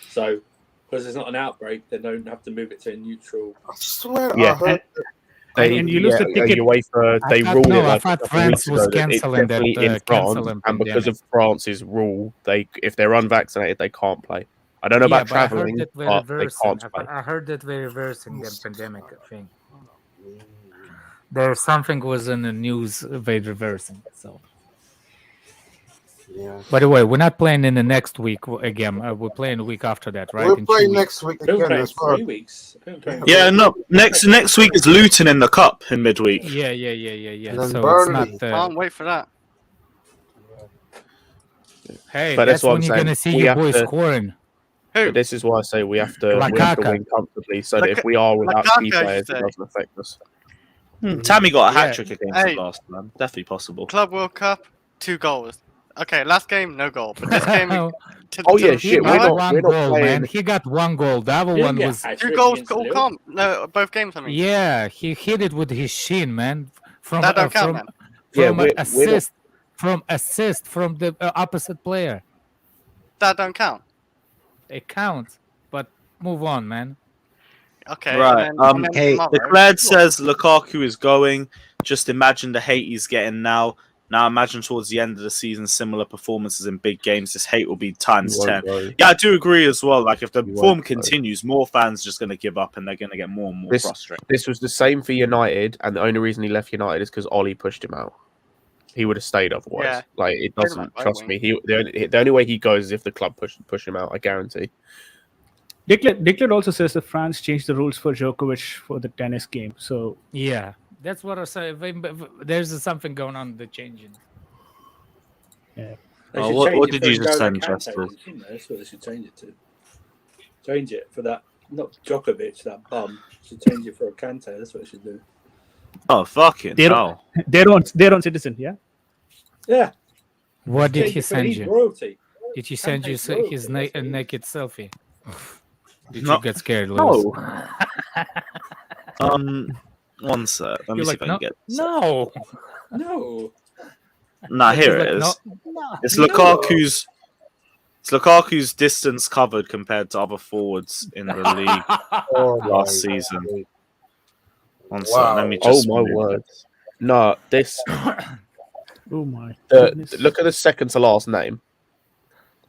So, because there's not an outbreak, they don't have to move it to a neutral. I swear, yeah. And you lose the ticket. UEFA, they thought- ruled no, it I like thought a couple France weeks was ago that it's cancelling that, definitely in France, cancelling and because pandemic. of France's rule, if they're unvaccinated, they can't play. I don't know Yeah, about but I heard traveling, that they're but they reversing. can't play. I heard that they're reversing the pandemic thing. There's something was in the news they're reversing. So, Yeah. by the way, we're not playing in the next week again. We're playing the week after that, right? We'll In play 2 weeks. next week We're again playing as well. 3 weeks. Yeah, no. Next week is Luton in the cup in midweek. Yeah. And then So Burnley. it's not. Can't wait for that. Hey, But that's what when I'm you're saying. gonna see We your have boys to- scoring. Who? But this is why I say we have to Lukaku. win comfortably, so that if we are without key Lukaku, players, you it say? doesn't affect us. Tammy got a hat Yeah. trick against Hey. the last man. Definitely possible. Club World Cup, 2 goals. Okay, last game, no goal. But this game, Oh, yeah, He shit, got we're one not goal, playing- man. He got one goal. The other Yeah, one yeah, was 2 goals all comp. No, both games, I mean. yeah. He hit it with his shin, man. From That don't count, from man. Yeah, from we're an not- assist from the opposite player. That don't count. It counts, but move on, man. Okay. Right. And then tomorrow, Declared sure. says Lukaku is going. Just imagine the hate he's getting now. Now imagine towards the end of the season, similar performances in big games. This hate will be times 10. Yeah, I do agree as well. Like if the form continues, more fans just going to give up and they're going to get more and more frustrated. This was the same for United, and the only reason he left United is because Ollie pushed him out. He would have stayed otherwise. Yeah. Like it Pretty doesn't much, trust right me. The only way he goes is if the club push him out. I guarantee. Declan also says that France changed the rules for Djokovic for the tennis game. So Yeah, that's what I say. There's something going on. The changing. yeah. They Oh, should what- change what it did for you just N'Golo send, Kante, Chester? shouldn't they? That's what they should change it to. Change it for that, not Djokovic, that bum. Should change it for a Kante. That's what they should do. Oh, fucking hell. Their own citizen. Yeah. Yeah. What did Change he it for send his you? royalty. Did he send you Kante's royalty, his that's what naked selfie? Did No. you get scared, Lewis? No. One sec. Let me You're see like, if I no, can get. no. No. Nah, here He's it like, is. no. It's Lukaku's. It's Lukaku's distance covered compared to other forwards in the league last season. One sec. Let me just. Oh my word! No, this. Oh my. Look at the second to last name.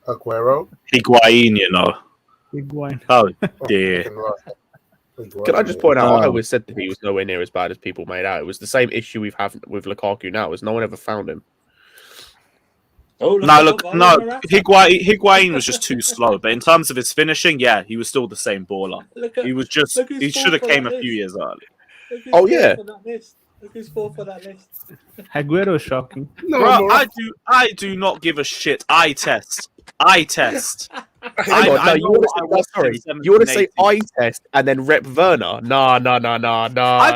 Aguero. Higuain, you know. Higuain. Oh dear. Can I just point out? I always said that he was nowhere near as bad as people made out. It was the same issue we've had with Lukaku now, is no one ever found him. Oh, No, look, no. Higuain was just too slow, but in terms of his finishing, yeah, he was still the same baller. He was just. look who's He should have fourth on came that a few list. years earlier. Look who's Oh, fourth yeah. on that list. Look who's fourth on that list. Aguero is shocking. Bro, I do not give a shit. I test. Hang on, no, you want I to was say, in sorry, you want to say 17, eye test and then rep Werner? No. I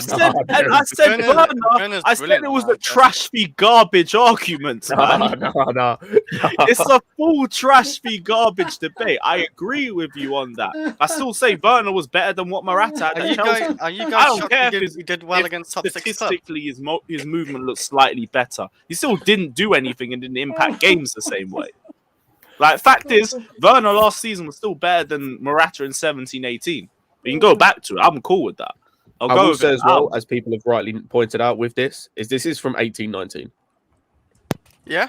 said Werner. I said it was a trashy garbage argument, man. No. It's a full trashy garbage debate. I agree with you on that. I still say Werner was better than what Morata had Are at you Chelsea. guys, are you I guys don't shocked care he did well if against top 6 clubs? statistically his movement looks slightly better. He still didn't do anything and didn't impact games the same way. Like, fact is, Werner last season was still better than Morata in 17-18. We can go back to it. I'm cool with that. I I'll go will with say it as well, now. as people have rightly pointed out with this is from 18-19. Yeah.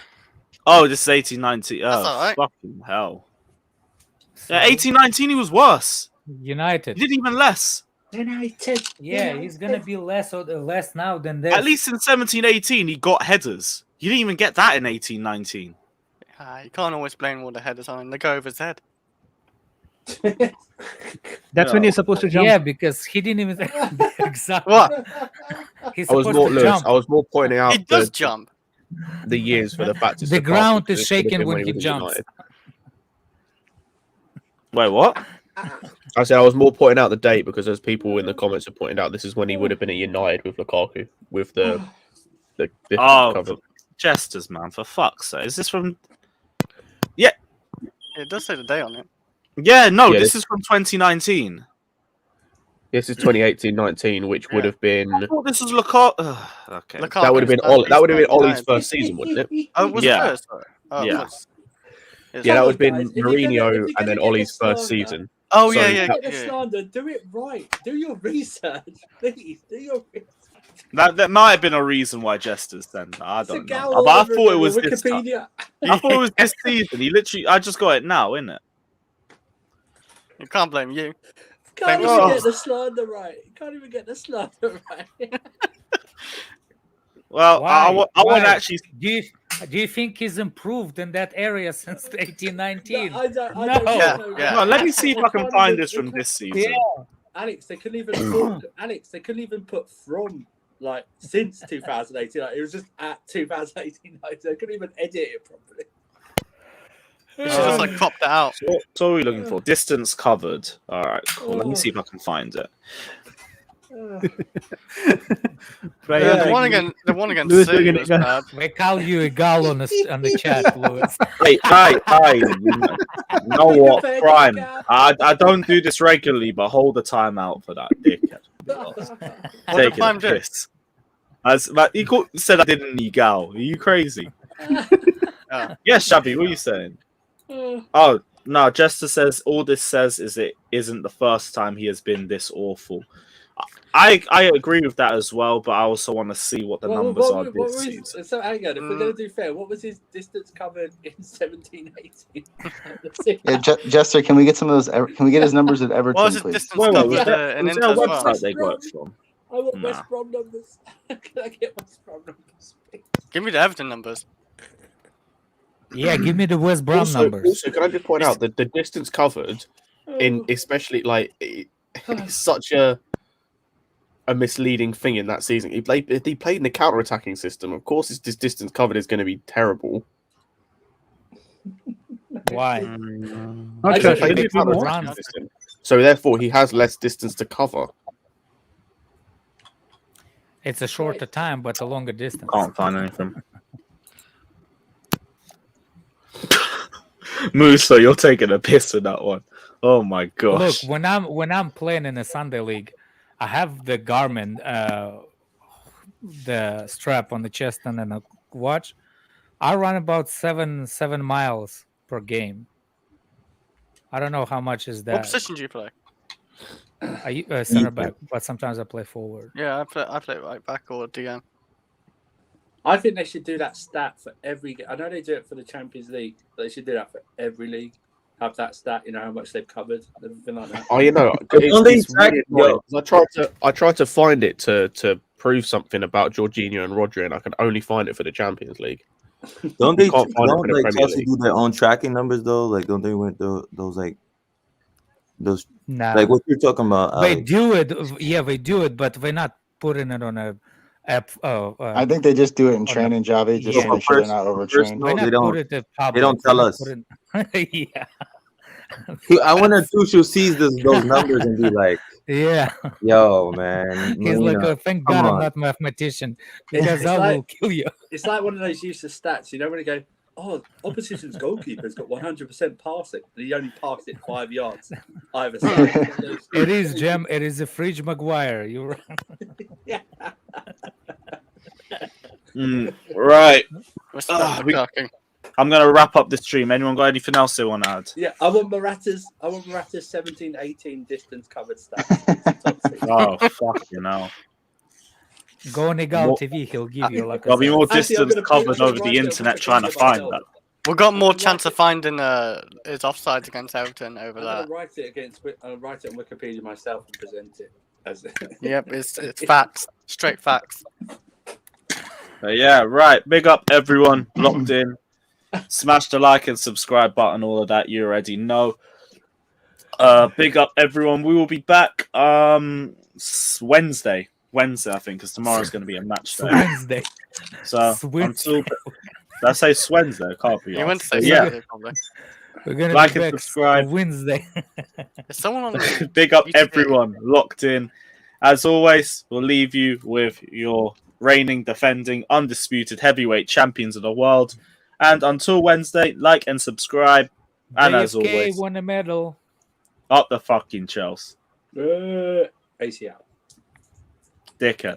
Oh, this is 18-19. That's Oh, all right. fucking hell. Yeah, 18-19, he was worse. United. He did even less. United. Yeah, he's gonna be less now than this. At least in 17-18, he got headers. You didn't even get that in 18-19. You can't always blame all the headers on him. They go over his head. That's when you're supposed to jump. Yeah, because he didn't even exactly. What? He's I was supposed more to Lewis, jump. I was more pointing out He does jump. the years for the fact it's The Lukaku, ground because is it could have shaking been when he was at jumps. United. Wait, what? I said I was more pointing out the date because as people in the comments have pointed out, this is when he would have been at United with Lukaku with the Oh, cover. Jesters, man, for fuck's sake. Is this from... It does say the day on it. Yeah, no, Yeah, this is from 2019. This is 2018-19, which would have been I thought this was Lukaku. Okay. that would have been Ollie's first season, wouldn't it? Oh, was Yeah. it first? Oh, Yeah. it was. Yeah, that would have been Guys, if you're gonna- Mourinho if you're and gonna then get Ollie's the first slander- season. Oh, So yeah, that- yeah. Get the slander. Do it right. Do your research, please. Do your research. That might have been a reason why Jester's then. I don't know. Gal But I over thought it on was this time. Wikipedia. I thought it was this season. He literally. I just got it now, innit? You can't blame you. Can't Blame even yourself. get the slander right. Can't even get the slander right. Well, I want to Why? actually. Do you think he's improved in that area since 1819? No, I don't No. know. Yeah. No, let me see if I can Can't find even- this from this season. Yeah. Alex, they couldn't even put from like since 2018. Like, it was just at 2018. Like, they couldn't even edit it properly. You should just like cropped it out. So what are we looking for? Distance covered. All right, cool. Let me see if I can find it. The one against Lewis, City we're was gonna- bad. We call you a gal on the chat, Lewis. Hey, you know what? Prime. I don't do this regularly, but hold the time out for that, dickhead. What did Taking a Prime do? piss. He said I didn't need gal. Are you crazy? Yes, Shabby, what are you saying? Oh, no, Jester says all this says is it isn't the first time he has been this awful. I agree with that as well, but I also want to see what the numbers are this season. So hang on, if we're going to do fair, what was his distance covered in 17-18? Yeah, Jester, can we get some of those? Can we get his numbers at Everton, What was his please? distance Wait, covered was there in a Inter as well? website they got it from? I want Nah. West Brom numbers. Can I get West Brom numbers? Give me the Everton numbers. Yeah, give me the West Brom numbers. Also, can I just point out that the distance covered, in especially like it's such a misleading thing in that season. He played in the counter-attacking system. Of course, his distance covered is going to be terrible. Why? Not I sure. think Played in the it's more counter-attacking runs. system. So therefore, he has less distance to cover. It's a shorter time, but a longer distance. Can't find anything. Musa, you're taking a piss with that one. Oh my gosh. Look, when I'm playing in a Sunday league, I have the Garmin, the strap on the chest and then a watch. I run about seven miles per game. I don't know how much is What that. position do you play? I center back, but sometimes I play forward. Yeah, I play right back or DM. I think they should do that stat for every. I know they do it for the Champions League, but they should do that for every league. Have that stat, you know how much they've covered, everything like that. Oh, you know, it's really annoying, 'cause I tried to find it to prove something about Jorginho and Rodri, and I can only find it for the Champions League. Don't they? Can't find it Don't for the like Premier Chelsea League. do their own tracking numbers though? Like, don't they want those like those? Nah. Like what you're talking about? They Alex. do it, yeah, they do it, but they're not putting it on a app. I think they just do it in training, Javi, just to make sure they're not overtrained. They're not they don't. put it in public. They don't tell They're not us. put it- yeah. I wonder Tuchel sees those numbers and be like, Yeah. "Yo, man." He's like, Marina, oh, thank come God I'm on." not a mathematician because It's I like- will kill you. It's like one of those useless stats, you know, when you go, oh, opposition's goalkeeper's got 100% passing, and he only passed it 5 yards either side. It is, Jem. It is a Fridge Maguire. You're right. Yeah. Right. Sports Lukaku. I'm going to wrap up the stream. Anyone got anything else they want to add? Yeah, I want Morata's 17-18 distance covered stats. Oh, fucking hell. Go on Egal More- TV. He'll give you like There'll be more Actually, I'm distance gonna covered put it over right the there, internet put it trying to right find there. that. We've got more chance of finding his offsides against Everton over I'm that. gonna write it on Wikipedia myself and present it as. Yep, it's facts, straight facts. Yeah, right. Big up everyone locked in. Smash the like and subscribe button, all of that you already know. Big up everyone. We will be back Wednesday, I think, because tomorrow's going to be a match day. Wednesday. So until did I say Wednesday? I can't be. You went to say yeah. Saturday, probably. We're gonna Like be and back subscribe. Wednesday. Is someone on the Big up GTA? everyone locked in. As always, we'll leave you with your reigning, defending, undisputed heavyweight champions of the world. And until Wednesday, like and subscribe. And as JFK always, won a medal. up the fucking Chelsea. ACL. Dickhead.